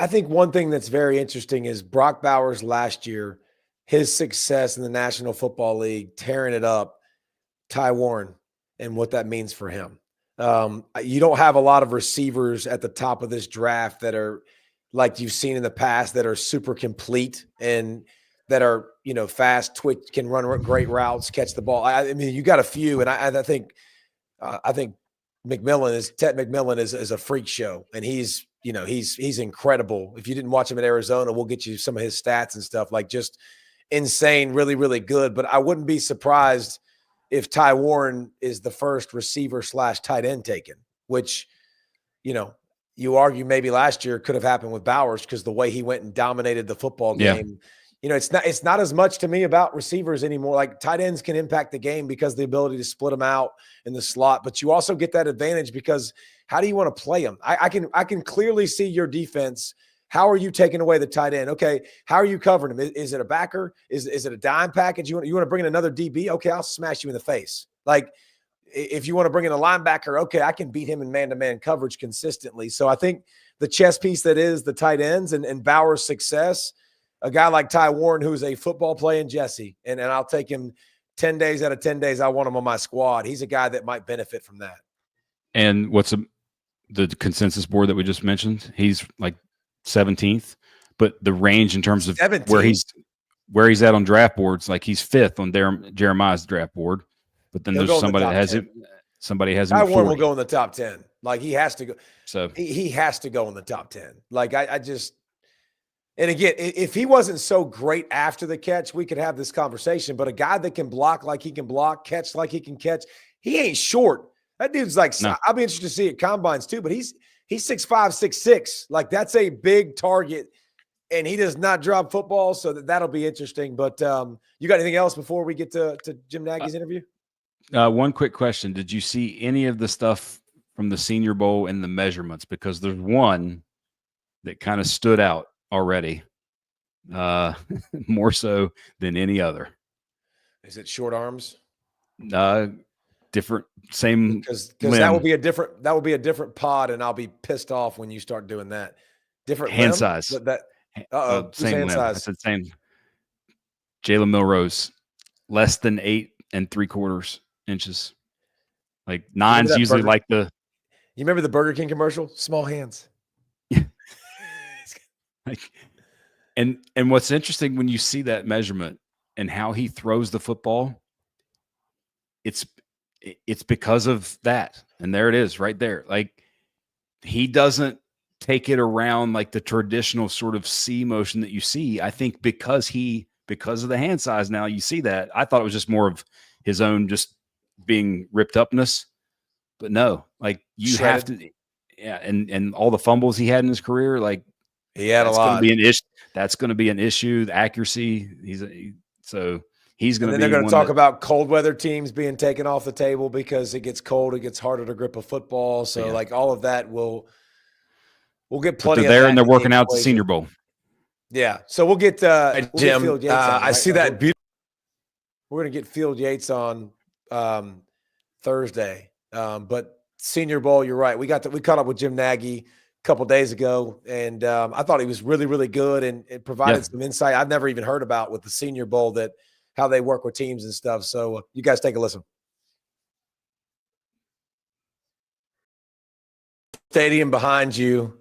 think one thing that's very interesting is Brock Bowers last year, his success in the National Football League, tearing it up, Ty Warren, and what that means for him. You don't have a lot of receivers at the top of this draft that are like you've seen in the past that are super complete and that are, fast, twitch, can run great routes, catch the ball. You got a few, and I think Ted McMillan is a freak show, and he's incredible. If you didn't watch him at Arizona, we'll get you some of his stats and stuff, just insane, really, really good. But I wouldn't be surprised if Ty Warren is the first receiver / tight end taken, which, you argue maybe last year could have happened with Bowers because the way he went and dominated the football game. Yeah. It's not as much to me about receivers anymore. Tight ends can impact the game because the ability to split them out in the slot, but you also get that advantage because how do you want to play them? I can clearly see your defense. How are you taking away the tight end? Okay, how are you covering him? Is it a backer? Is it a dime package? You want to bring in another DB? Okay, I'll smash you in the face. If you want to bring in a linebacker, okay, I can beat him in man-to-man coverage consistently. So I think the chess piece that is the tight ends and Bauer's success, a guy like Ty Warren, who's a football playing Jesse, and I'll take him 10 days out of 10 days. I want him on my squad. He's a guy that might benefit from that. And what's the consensus board that we just mentioned? He's 17th, but the range in terms of 17th. where he's at on draft boards, he's 5th on Jeremiah's draft board, but then there's somebody that has it. somebody has him Ty at Warren 40. will go in the top 10. Like, he has to go. So He has to go in the top 10. Like, I just – and again, if he wasn't so great after the catch, we could have this conversation. But a guy that can block like he can block, catch like he can catch, he ain't short. That dude's like no. – I'll be interested to see at combines too, but he's 6'5", 6'6". Like, that's a big target, and he does not drop football, so that'll be interesting. But you got anything else before we get to Jim Nagy's interview? One quick question. Did you see any of the stuff from the Senior Bowl and the measurements? Because there's one that kind of stood out already, more so than any other. Is it short arms? Different, same. Because that will be a different pod, and I'll be pissed off when you start doing that. Different hand limb? size. Same limb. size. I said same. Jalen Milrose, less than 8 3/4 inches. Like 9's usually like the. You remember the Burger King commercial? Small hands. And what's interesting when you see that measurement and how he throws the football, it's because of that. And there it is right there. Like, he doesn't take it around like the traditional sort of C motion that you see. I think because of the hand size, now you see that. I thought it was just more of his own just being ripped upness. But no, like, you have to, yeah, and all the fumbles he had in his career, like, he had a lot. That's going to be an issue. The accuracy. He's going to be. They're going to talk about cold weather teams being taken off the table because it gets cold. It gets harder to grip a football. So, like, all of that we'll get plenty. They're there and they're working out the Senior Bowl. Yeah. So we'll get Jim. Field Yates I see that beautiful. We're going to get Field Yates on Thursday. But Senior Bowl, you're right. We caught up with Jim Nagy a couple days ago, and I thought he was really, really good and it provided some insight I've never even heard about with the Senior Bowl, that how they work with teams and stuff. So you guys take a listen. Stadium behind you,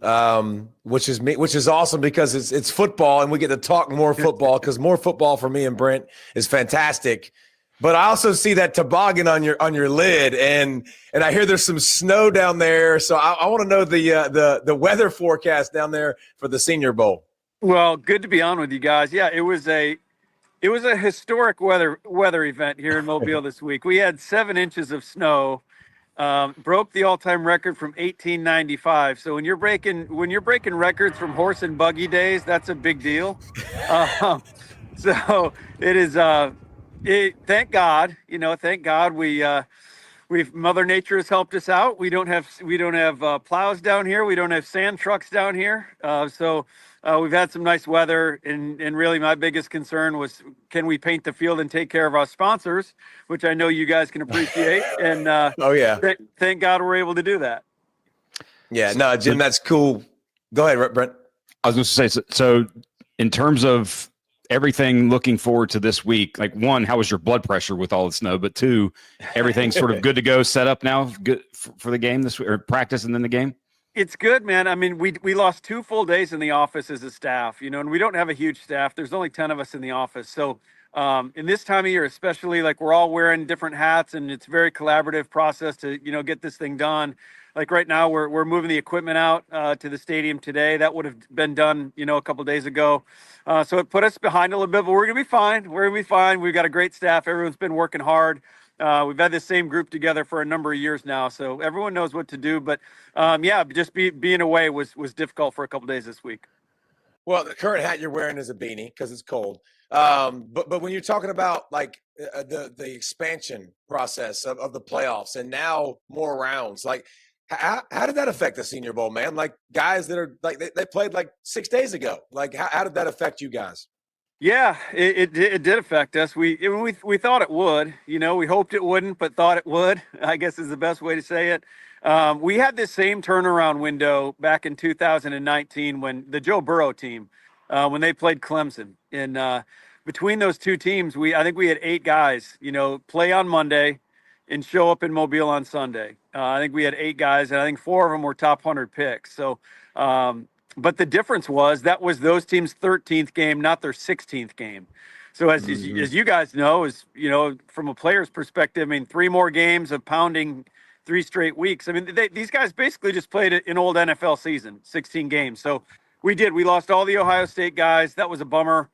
which is awesome because it's football and we get to talk more football, because more football for me and Brent is fantastic. But I also see that toboggan on your lid, and I hear there's some snow down there. So I want to know the weather forecast down there for the Senior Bowl. Well, good to be on with you guys. Yeah, it was a historic weather event here in Mobile this week. We had 7 inches of snow, broke the all-time record from 1895. So when you're breaking records from horse and buggy days, that's a big deal. So it is. Thank God, we've Mother Nature has helped us out. We don't have plows down here. We don't have sand trucks down here. So we've had some nice weather, and really my biggest concern was, can we paint the field and take care of our sponsors, which I know you guys can appreciate. And thank God we're able to do that. Yeah, no, Jim, that's cool. Go ahead, Brent. I was going to say, so in terms of everything looking forward to this week, like, one, how was your blood pressure with all the snow? But two, everything's sort of good to go, set up now, good for the game this week, or practice and then the game? It's good, man. I mean, we lost 2 full days in the office as a staff, and we don't have a huge staff. There's only 10 of us in the office. So in this time of year, especially, like, we're all wearing different hats, and it's a very collaborative process to, get this thing done. Like right now, we're moving the equipment out to the stadium today. That would have been done, a couple days ago. So it put us behind a little bit, but we're going to be fine. We're going to be fine. We've got a great staff. Everyone's been working hard. We've had the same group together for a number of years now, so everyone knows what to do. But just being away was difficult for a couple days this week. Well, the current hat you're wearing is a beanie because it's cold. But when you're talking about, like, the expansion process of the playoffs and now more rounds, like, how did that affect the Senior Bowl, man? Like, guys that are like they played like 6 days ago. Like, how did that affect you guys? Yeah, it did affect us. We thought it would. We hoped it wouldn't, but thought it would, I guess is the best way to say it. We had this same turnaround window back in 2019 when the Joe Burrow team, when they played Clemson. And between those two teams, I think we had 8 guys, play on Monday and show up in Mobile on Sunday. I think we had 8 guys, and I think 4 of them were top 100 picks. So, but the difference was that was those teams' 13th game, not their 16th game. So as you guys know, from a player's perspective, I mean, 3 more games of pounding 3 straight weeks. I mean, these guys basically just played an old NFL season, 16 games. So we lost all the Ohio State guys. That was a bummer.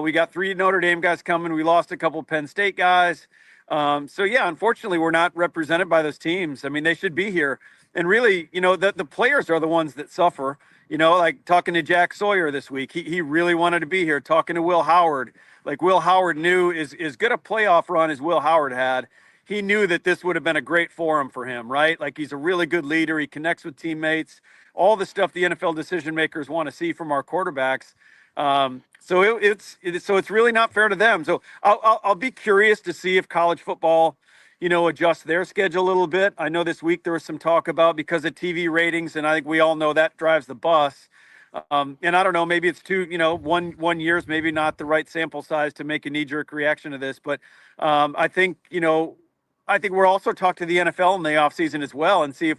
We got 3 Notre Dame guys coming. We lost a couple Penn State guys. So yeah, unfortunately, we're not represented by those teams. I mean, they should be here. And really, the players are the ones that suffer. Like talking to Jack Sawyer this week, he really wanted to be here. Talking to Will Howard, like Will Howard knew as good a playoff run as Will Howard had. He knew that this would have been a great forum for him, right? Like he's a really good leader. He connects with teammates, all the stuff the NFL decision makers want to see from our quarterbacks. So it's really not fair to them. So I'll be curious to see if college football, adjust their schedule a little bit. I know this week there was some talk about because of TV ratings, and I think we all know that drives the bus. And I don't know, maybe it's one year's maybe not the right sample size to make a knee-jerk reaction to this, but I think we're also talk to the NFL in the offseason as well and see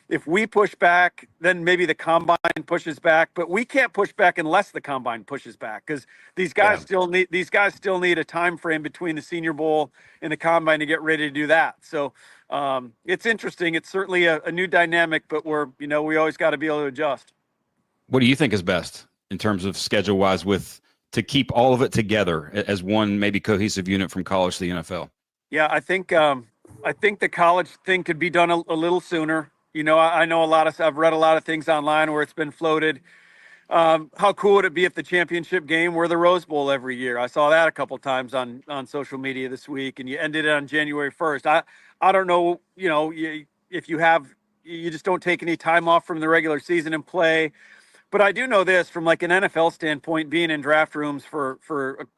if we push back, then maybe the combine pushes back, but we can't push back unless the combine pushes back because these guys still need a time frame between the Senior Bowl and the combine to get ready to do that. So it's interesting. It's certainly a new dynamic, but we always got to be able to adjust. What do you think is best in terms of schedule wise to keep all of it together as one maybe cohesive unit from college to the NFL? Yeah, I think the college thing could be done a little sooner. I know I've read a lot of things online where it's been floated. How cool would it be if the championship game were the Rose Bowl every year? I saw that a couple times on social media this week, and you ended it on January 1st. I don't know, if you just don't take any time off from the regular season and play. But I do know this from like an NFL standpoint, being in draft rooms for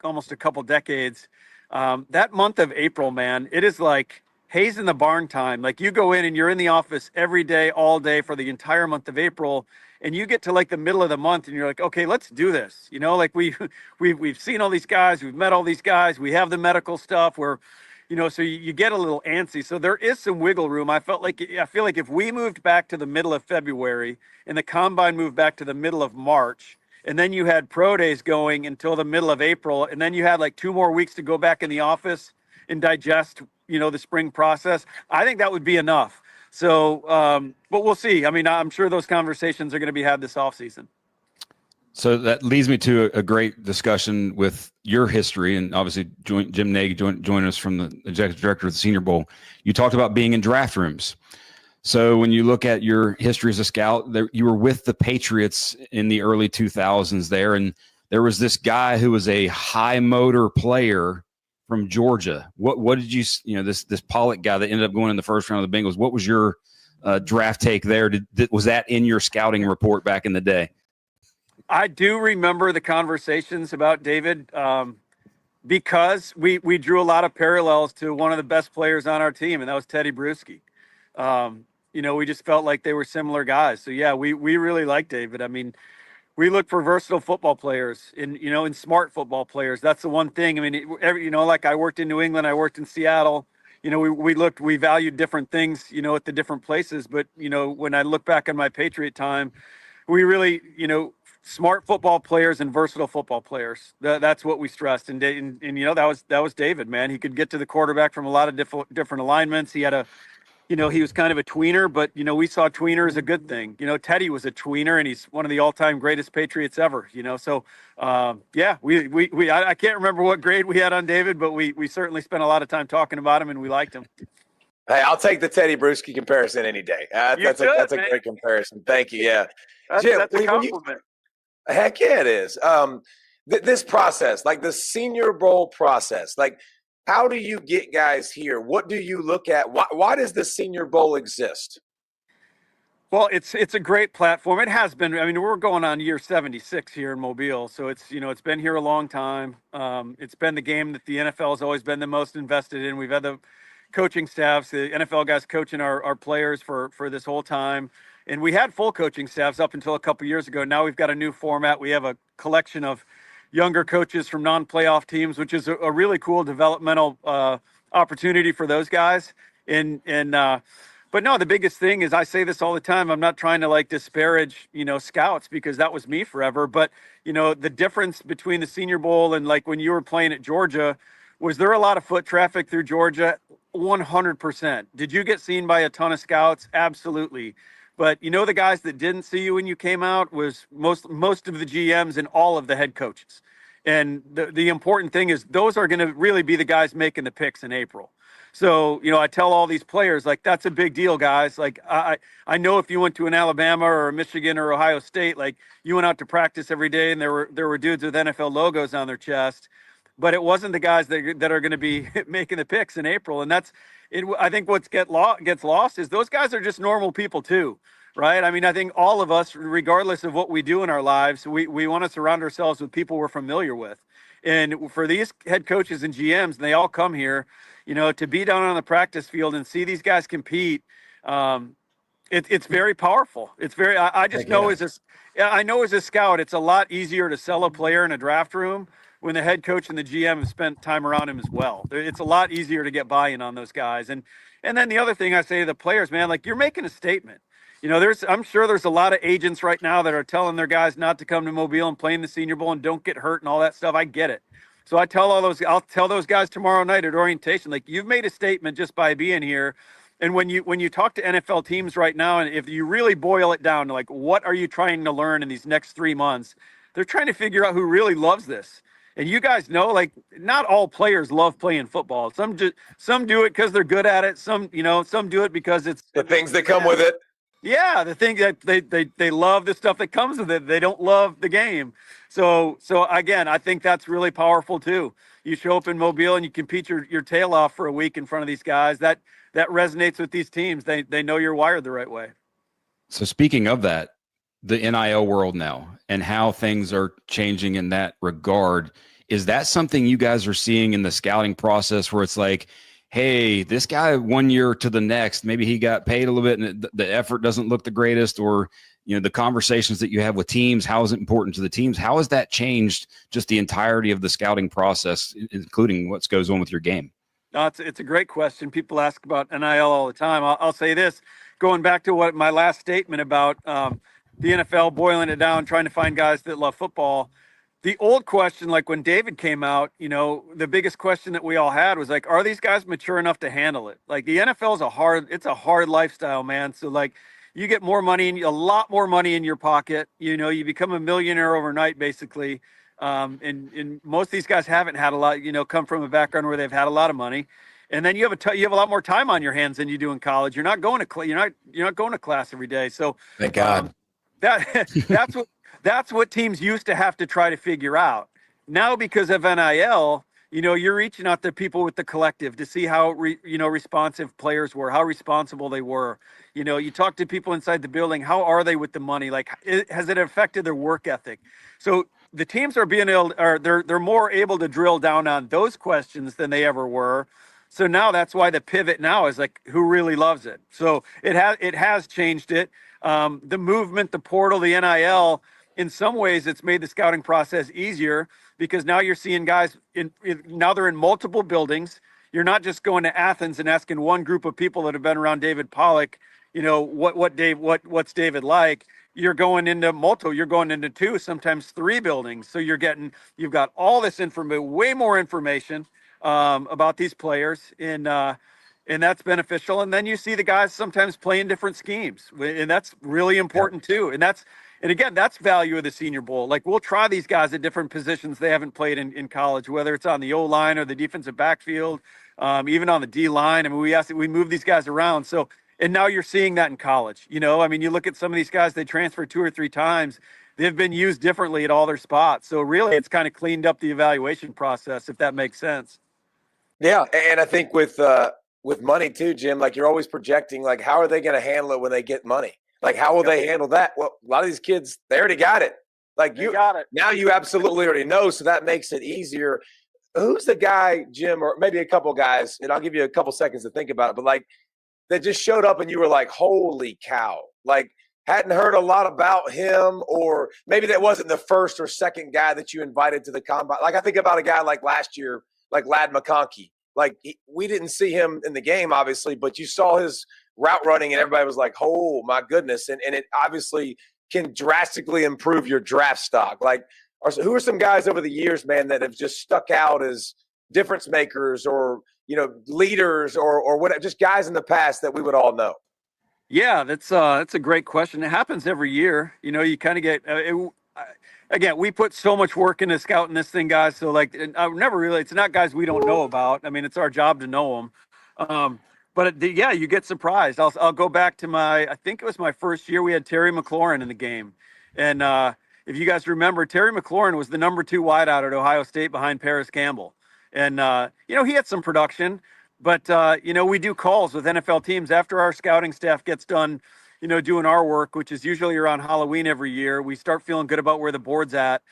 almost a couple decades, that month of April, man, it is like Hayes in the barn time. Like you go in and you're in the office every day, all day for the entire month of April. And you get to like the middle of the month and you're like, okay, let's do this. Like we've seen all these guys, we've met all these guys, we have the medical stuff where, so you get a little antsy. So there is some wiggle room. I feel like if we moved back to the middle of February and the combine moved back to the middle of March, and then you had pro days going until the middle of April, and then you had like 2 more weeks to go back in the office and digest, the spring process, I think that would be enough. So, but we'll see. I mean, I'm sure those conversations are going to be had this offseason. So that leads me to a great discussion with your history, and obviously Jim Nagy joined us from the executive director of the Senior Bowl. You talked about being in draft rooms. So when you look at your history as a scout, you were with the Patriots in the early 2000s there, and there was this guy who was a high motor player from Georgia. What did you this Pollack guy that ended up going in the first round of the Bengals? What was your draft take there? Was that in your scouting report back in the day? I do remember the conversations about David because we drew a lot of parallels to one of the best players on our team, and that was Teddy Bruschi. We just felt like they were similar guys. So yeah, we really like David. I mean, we look for versatile football players and smart football players. That's the one thing. I mean, like I worked in New England, I worked in Seattle. We valued different things, at the different places. But, when I look back on my Patriot time, we really, smart football players and versatile football players. That's what we stressed. And that was David, man. He could get to the quarterback from a lot of different alignments. He had he was kind of a tweener, but, we saw tweener as a good thing. Teddy was a tweener, and he's one of the all-time greatest Patriots ever, So, yeah, I can't remember what grade we had on David, but we certainly spent a lot of time talking about him, and we liked him. Hey, I'll take the Teddy Bruschi comparison any day. That's a great comparison. Thank you. Yeah. Jim, that's a compliment. Heck yeah, it is. This process, like the Senior Bowl process, like, how do you get guys here? What do you look at? Why does the Senior Bowl exist? Well, it's a great platform. It has been. I mean, we're going on year 76 here in Mobile, so it's been here a long time. It's been the game that the NFL has always been the most invested in. We've had the coaching staffs, the NFL guys coaching our players for this whole time, and we had full coaching staffs up until a couple years ago. Now we've got a new format. We have a collection of younger coaches from non-playoff teams, which is a really cool developmental opportunity for those guys. But no, the biggest thing is, I say this all the time, I'm not trying to like disparage, scouts, because that was me forever. But, the difference between the Senior Bowl and like when you were playing at Georgia, was there a lot of foot traffic through Georgia? 100%. Did you get seen by a ton of scouts? Absolutely. But the guys that didn't see you when you came out was most of the GMs and all of the head coaches. And the important thing is those are going to really be the guys making the picks in April. So, I tell all these players, like, that's a big deal, guys. Like, I know if you went to an Alabama or a Michigan or Ohio State, like, you went out to practice every day and there were dudes with NFL logos on their chest, but it wasn't the guys that are going to be making the picks in April. And that's it. I think what gets lost is those guys are just normal people too, right? I mean, I think all of us, regardless of what we do in our lives, we want to surround ourselves with people we're familiar with. And for these head coaches and GMs, and they all come here, to be down on the practice field and see these guys compete, it's very powerful. It's very. I just know I know as a scout, it's a lot easier to sell a player in a draft room when the head coach and the GM have spent time around him as well. It's a lot easier to get buy-in on those guys. And then the other thing I say to the players, man, like, you're making a statement. I'm sure there's a lot of agents right now that are telling their guys not to come to Mobile and play in the Senior Bowl and don't get hurt and all that stuff. I get it. So I'll tell those guys tomorrow night at orientation, like, you've made a statement just by being here. And when you talk to NFL teams right now, and if you really boil it down to, like, what are you trying to learn in these next 3 months, they're trying to figure out who really loves this. And you guys know, like, not all players love playing football. Some do it because they're good at it. Some do it because it's the things that come with it. Yeah, the thing that they love the stuff that comes with it. They don't love the game. So again, I think that's really powerful too. You show up in Mobile and you compete your tail off for a week in front of these guys. That resonates with these teams. They know you're wired the right way. So speaking of that, the NIL world now and how things are changing in that regard, is that something you guys are seeing in the scouting process where it's like, hey, this guy 1 year to the next, maybe he got paid a little bit and the effort doesn't look the greatest, or, the conversations that you have with teams, how is it important to the teams? How has that changed just the entirety of the scouting process, including what goes on with your game? No, it's a great question. People ask about NIL all the time. I'll say this, going back to what my last statement about the NFL boiling it down, trying to find guys that love football. The old question, like when David came out, the biggest question that we all had was like, are these guys mature enough to handle it? Like, the NFL is it's a hard lifestyle, man. So, like, you get more money, a lot more money in your pocket. You become a millionaire overnight, basically. And most of these guys haven't had a lot, come from a background where they've had a lot of money. And then you have a lot more time on your hands than you do in college. You're not going to you're not going to class every day. So thank God. That's what teams used to have to try to figure out. Now, because of NIL, you're reaching out to people with the collective to see how responsive players were, how responsible they were. You talk to people inside the building. How are they with the money? Like, has it affected their work ethic? So the teams are they're more able to drill down on those questions than they ever were. So now that's why the pivot now is like, who really loves it? So it has changed it. The movement, the portal, the NIL, in some ways it's made the scouting process easier because now you're seeing guys now they're in multiple buildings. You're not just going to Athens and asking one group of people that have been around David Pollack, what's David like? You're going into 2, sometimes 3 buildings. So you've got all this information, way more information about these players, and that's beneficial. And then you see the guys sometimes playing different schemes, and that's really important too. And again, that's value of the Senior Bowl. Like, we'll try these guys at different positions they haven't played in college, whether it's on the O-line or the defensive backfield, even on the D-line. I mean, we move these guys around. So, and now you're seeing that in college. I mean, you look at some of these guys, they transfer 2 or 3 times. They've been used differently at all their spots. So really, it's kind of cleaned up the evaluation process, if that makes sense. Yeah, and I think with money too, Jim, like, you're always projecting, like, how are they going to handle it when they get money? Like, how will they handle that? Well, a lot of these kids, they already got it. Like, you got it. Now you absolutely already know, so that makes it easier. Who's the guy, Jim, or maybe a couple guys, and I'll give you a couple seconds to think about it, but, like, that just showed up and you were like, holy cow. Like, hadn't heard a lot about him, or maybe that wasn't the first or second guy that you invited to the combine. Like, I think about a guy like last year, like Ladd McConkey. Like, we didn't see him in the game, obviously, but you saw his route running and everybody was like, oh my goodness. And it obviously can drastically improve your draft stock. Like, who are some guys over the years, man, that have just stuck out as difference makers or, leaders or what, just guys in the past that we would all know? Yeah, that's a great question. It happens every year. You kind of get again. We put so much work into scouting this thing, guys. So like, I never really. It's not guys we don't know about. I mean, it's our job to know them. But yeah, you get surprised. I'll go back to I think it was my first year. We had Terry McLaurin in the game, and if you guys remember, Terry McLaurin was the number 2 wideout at Ohio State behind Paris Campbell, and he had some production. But, we do calls with NFL teams after our scouting staff gets done, doing our work, which is usually around Halloween every year. We start feeling good about where the board's at.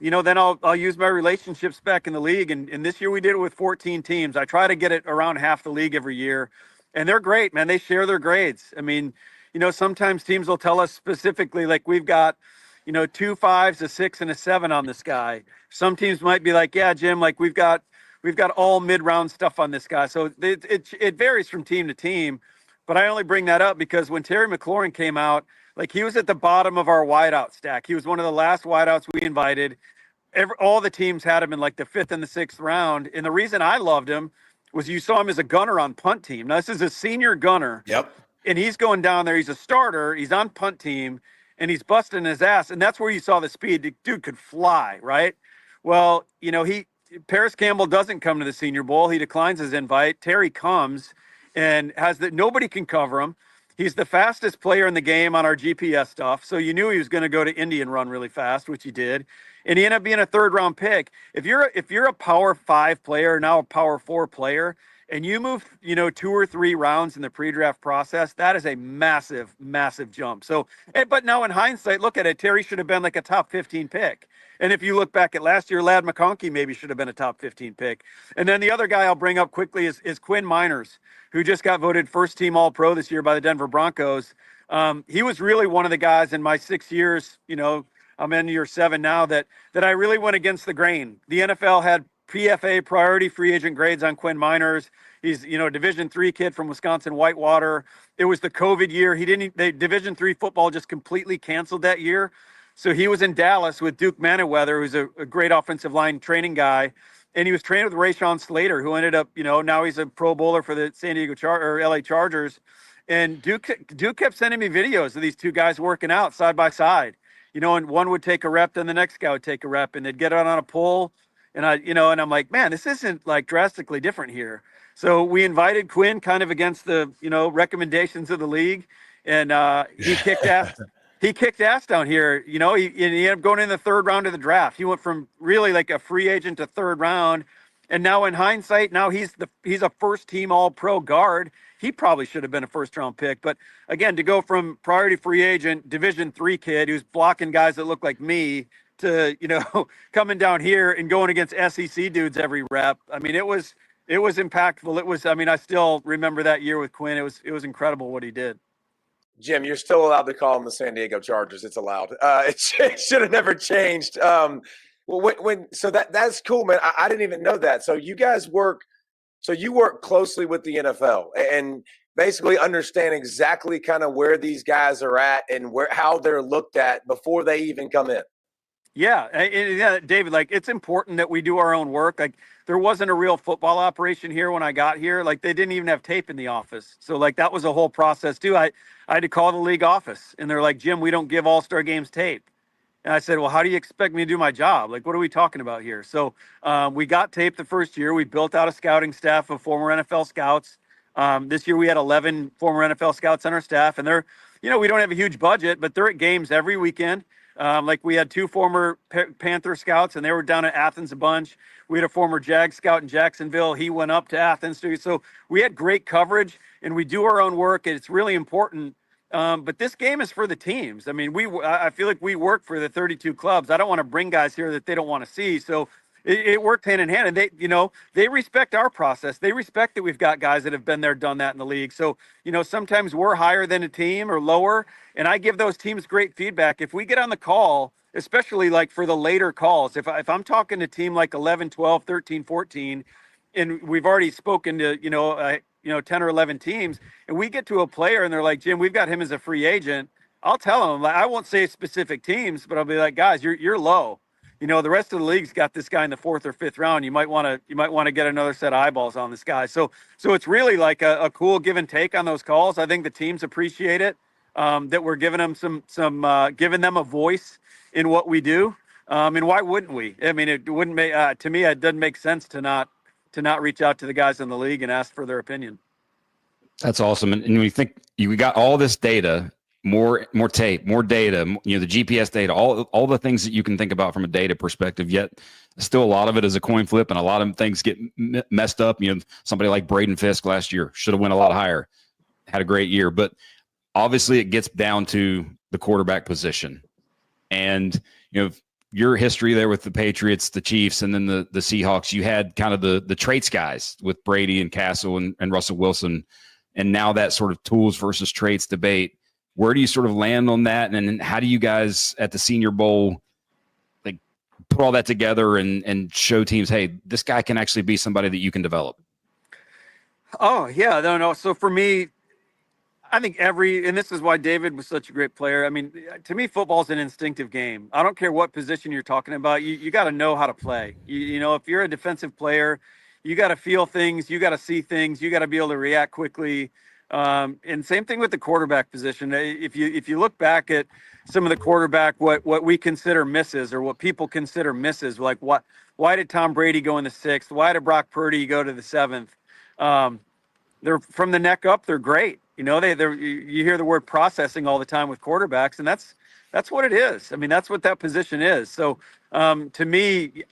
Then I'll use my relationships back in the league. And this year we did it with 14 teams. I try to get it around half the league every year. And they're great, man. They share their grades. I mean, sometimes teams will tell us specifically, like we've got, 2 5s, a 6, and a 7 on this guy. Some teams might be like, yeah, Jim, like we've got all mid-round stuff on this guy. So it varies from team to team. But I only bring that up because when Terry McLaurin came out, like he was at the bottom of our wideout stack. He was one of the last wideouts we invited. All the teams had him in like the 5th and the 6th round. And the reason I loved him was you saw him as a gunner on punt team. Now, this is a senior gunner. Yep. And he's going down there. He's a starter. He's on punt team. And he's busting his ass. And that's where you saw the speed. The dude could fly, right? Well, Paris Campbell doesn't come to the Senior Bowl. He declines his invite. Terry comes and nobody can cover him. He's the fastest player in the game on our GPS stuff. So you knew he was going to go to Indy and run really fast, which he did. And he ended up being a 3rd-round pick. If you're a Power 5 player, now a Power 4 player, and you move, 2 or 3 rounds in the pre-draft process, that is a massive, massive jump. So, but now in hindsight, look at it. Terry should have been like a top 15 pick. And if you look back at last year, Ladd McConkey maybe should have been a top 15 pick. And then the other guy I'll bring up quickly is Quinn Miners, who just got voted first team All-Pro this year by the Denver Broncos. He was really one of the guys in my 6 years, I'm in year 7 now, that I really went against the grain. The NFL had PFA priority free agent grades on Quinn Miners. He's, a Division III kid from Wisconsin Whitewater. It was the COVID year. Division III football just completely canceled that year. So he was in Dallas with Duke Manyweather, who's a great offensive line training guy. And he was trained with Rashawn Slater, who ended up, now he's a Pro Bowler for the LA Chargers. And Duke kept sending me videos of these 2 guys working out side by side, and one would take a rep, then the next guy would take a rep, and they'd get out on a pole. And and I'm like, man, this isn't like drastically different here. So we invited Quinn kind of against the, recommendations of the league. And he kicked ass. He kicked ass down here. He ended up going in the 3rd round of the draft. He went from really like a free agent to 3rd round. And now in hindsight, now he's a first team All-Pro guard. He probably should have been a 1st-round pick. But again, to go from priority free agent, Division III kid who's blocking guys that look like me to, coming down here and going against SEC dudes every rep. I mean, it was impactful. I still remember that year with Quinn. It was incredible what he did. Jim, you're still allowed to call them the San Diego Chargers. It's allowed. It should have never changed. So that's cool, man. I didn't even know that. So you guys work closely with the NFL and basically understand exactly kind of where these guys are at and how they're looked at before they even come in. Yeah, David, like it's important that we do our own work. Like there wasn't a real football operation here when I got here. Like they didn't even have tape in the office. So like that was a whole process too. I had to call the league office and they're like, Jim, we don't give All-Star games tape. And I said, well, how do you expect me to do my job? Like, what are we talking about here? So we got tape the first year. We built out a scouting staff of former NFL scouts. This year we had 11 former NFL scouts on our staff, and they're, we don't have a huge budget, but they're at games every weekend. Like we had 2 former Panther scouts, and they were down at Athens a bunch. We had a former Jag scout in Jacksonville. He went up to Athens. So we had great coverage, and we do our own work, and it's really important. But this game is for the teams. I mean, I feel like we work for the 32 clubs. I don't want to bring guys here that they don't want to see. So it worked hand in hand, and they respect our process. They respect that we've got guys that have been there, done that in the league. So, sometimes we're higher than a team or lower, and I give those teams great feedback. If we get on the call, especially like for the later calls, if I'm talking to a team like 11, 12, 13, 14, and we've already spoken to, 10 or 11 teams, and we get to a player and they're like, Jim, we've got him as a free agent. I'll tell them, like, I won't say specific teams, but I'll be like, guys, you're low. the rest of the league's got this guy in the 4th or 5th round. You might want to get another set of eyeballs on this guy. So it's really like a cool give and take on those calls. I think the teams appreciate it, that we're giving them giving them a voice in what we do. And why wouldn't we? I mean, it wouldn't make, to me, it doesn't make sense to not reach out to the guys in the league and ask for their opinion. That's awesome. And when you think you got all this data, more tape, more data, the GPS data, all the things that you can think about from a data perspective, yet still a lot of it is a coin flip and a lot of things get messed up. Somebody like Braden Fisk last year should have went a lot higher, had a great year, but obviously it gets down to the quarterback position. And, your history there with the Patriots, the Chiefs, and then the Seahawks, you had kind of the traits guys with Brady and Castle and Russell Wilson. And now that sort of tools versus traits debate, where do you sort of land on that? And how do you guys at the Senior Bowl like put all that together and show teams, hey, this guy can actually be somebody that you can develop? Oh, yeah. No. So for me, I think and this is why David was such a great player. I mean, to me, football's an instinctive game. I don't care what position you're talking about. You got to know how to play. If you're a defensive player, you got to feel things. You got to see things. You got to be able to react quickly. And same thing with the quarterback position. If you look back at some of the quarterback, what we consider misses or what people consider misses, like why did Tom Brady go in the 6th? Why did Brock Purdy go to the 7th? They're from the neck up. They're great. You hear the word processing all the time with quarterbacks, and that's what it is. I mean, that's what that position is. So to me,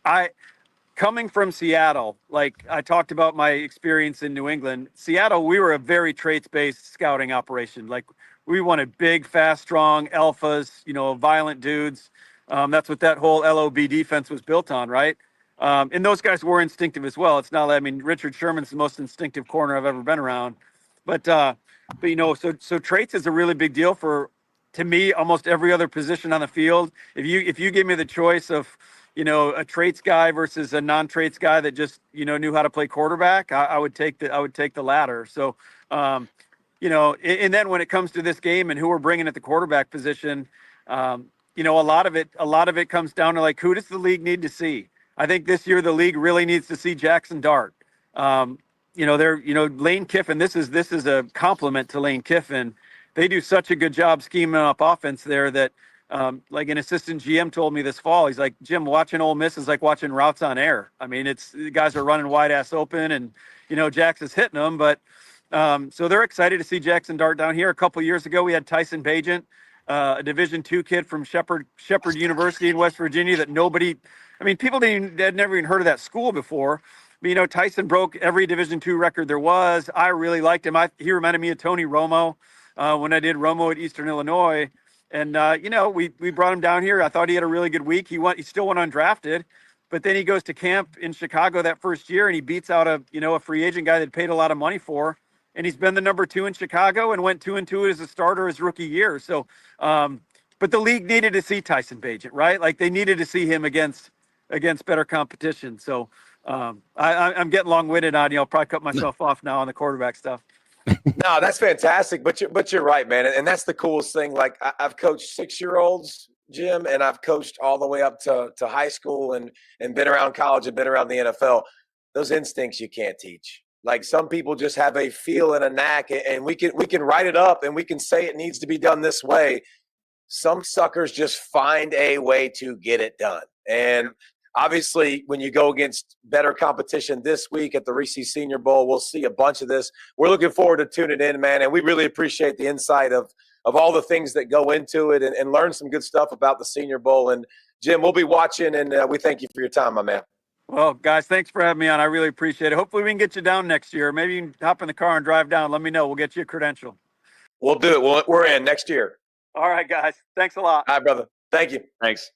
coming from Seattle, like I talked about my experience in New England, Seattle, we were a very traits-based scouting operation. Like we wanted big, fast, strong alphas, violent dudes. That's what that whole LOB defense was built on, right? And those guys were instinctive as well. It's not, Richard Sherman's the most instinctive corner I've ever been around. But so traits is a really big deal for, to me, almost every other position on the field. If you give me the choice of, a traits guy versus a non-traits guy that just, knew how to play quarterback, I would take the latter. So, and then when it comes to this game and who we're bringing at the quarterback position, a lot of it comes down to like, who does the league need to see? I think this year the league really needs to see Jackson Dart. Lane Kiffin, this is a compliment to Lane Kiffin. They do such a good job scheming up offense there that, like an assistant GM told me this fall, he's like, Jim, watching Ole Miss is like watching routes on air. I mean, the guys are running wide ass open and, Jackson's hitting them, but, so they're excited to see Jackson Dart down here. A couple years ago, we had Tyson Bagent, a Division II kid from Shepherd University in West Virginia that people had never even heard of that school before. But, Tyson broke every Division II record there was. I really liked him. He reminded me of Tony Romo when I did Romo at Eastern Illinois. And, we brought him down here. I thought he had a really good week. He still went undrafted, but then he goes to camp in Chicago that first year and he beats out a free agent guy that paid a lot of money for. And he's been the number 2 in Chicago and went 2-2 as a starter his rookie year. So, but the league needed to see Tyson Bagent, right? Like they needed to see him against better competition. So, I'm getting long-winded on you. I'll probably cut myself off now on the quarterback stuff. No, that's fantastic. But you're right, man. And that's the coolest thing. Like I've coached 6-year-olds, Jim, and I've coached all the way up to high school and been around college and been around the NFL. Those instincts you can't teach. Like some people just have a feel and a knack, and we can write it up and we can say it needs to be done this way. Some suckers just find a way to get it done. And obviously, when you go against better competition this week at the Reese Senior Bowl, we'll see a bunch of this. We're looking forward to tuning in, man, and we really appreciate the insight of all the things that go into it and learn some good stuff about the Senior Bowl. And, Jim, we'll be watching, and we thank you for your time, my man. Well, guys, thanks for having me on. I really appreciate it. Hopefully we can get you down next year. Maybe you can hop in the car and drive down. Let me know. We'll get you a credential. We'll do it. We're in next year. All right, guys. Thanks a lot. All right, brother. Thank you. Thanks.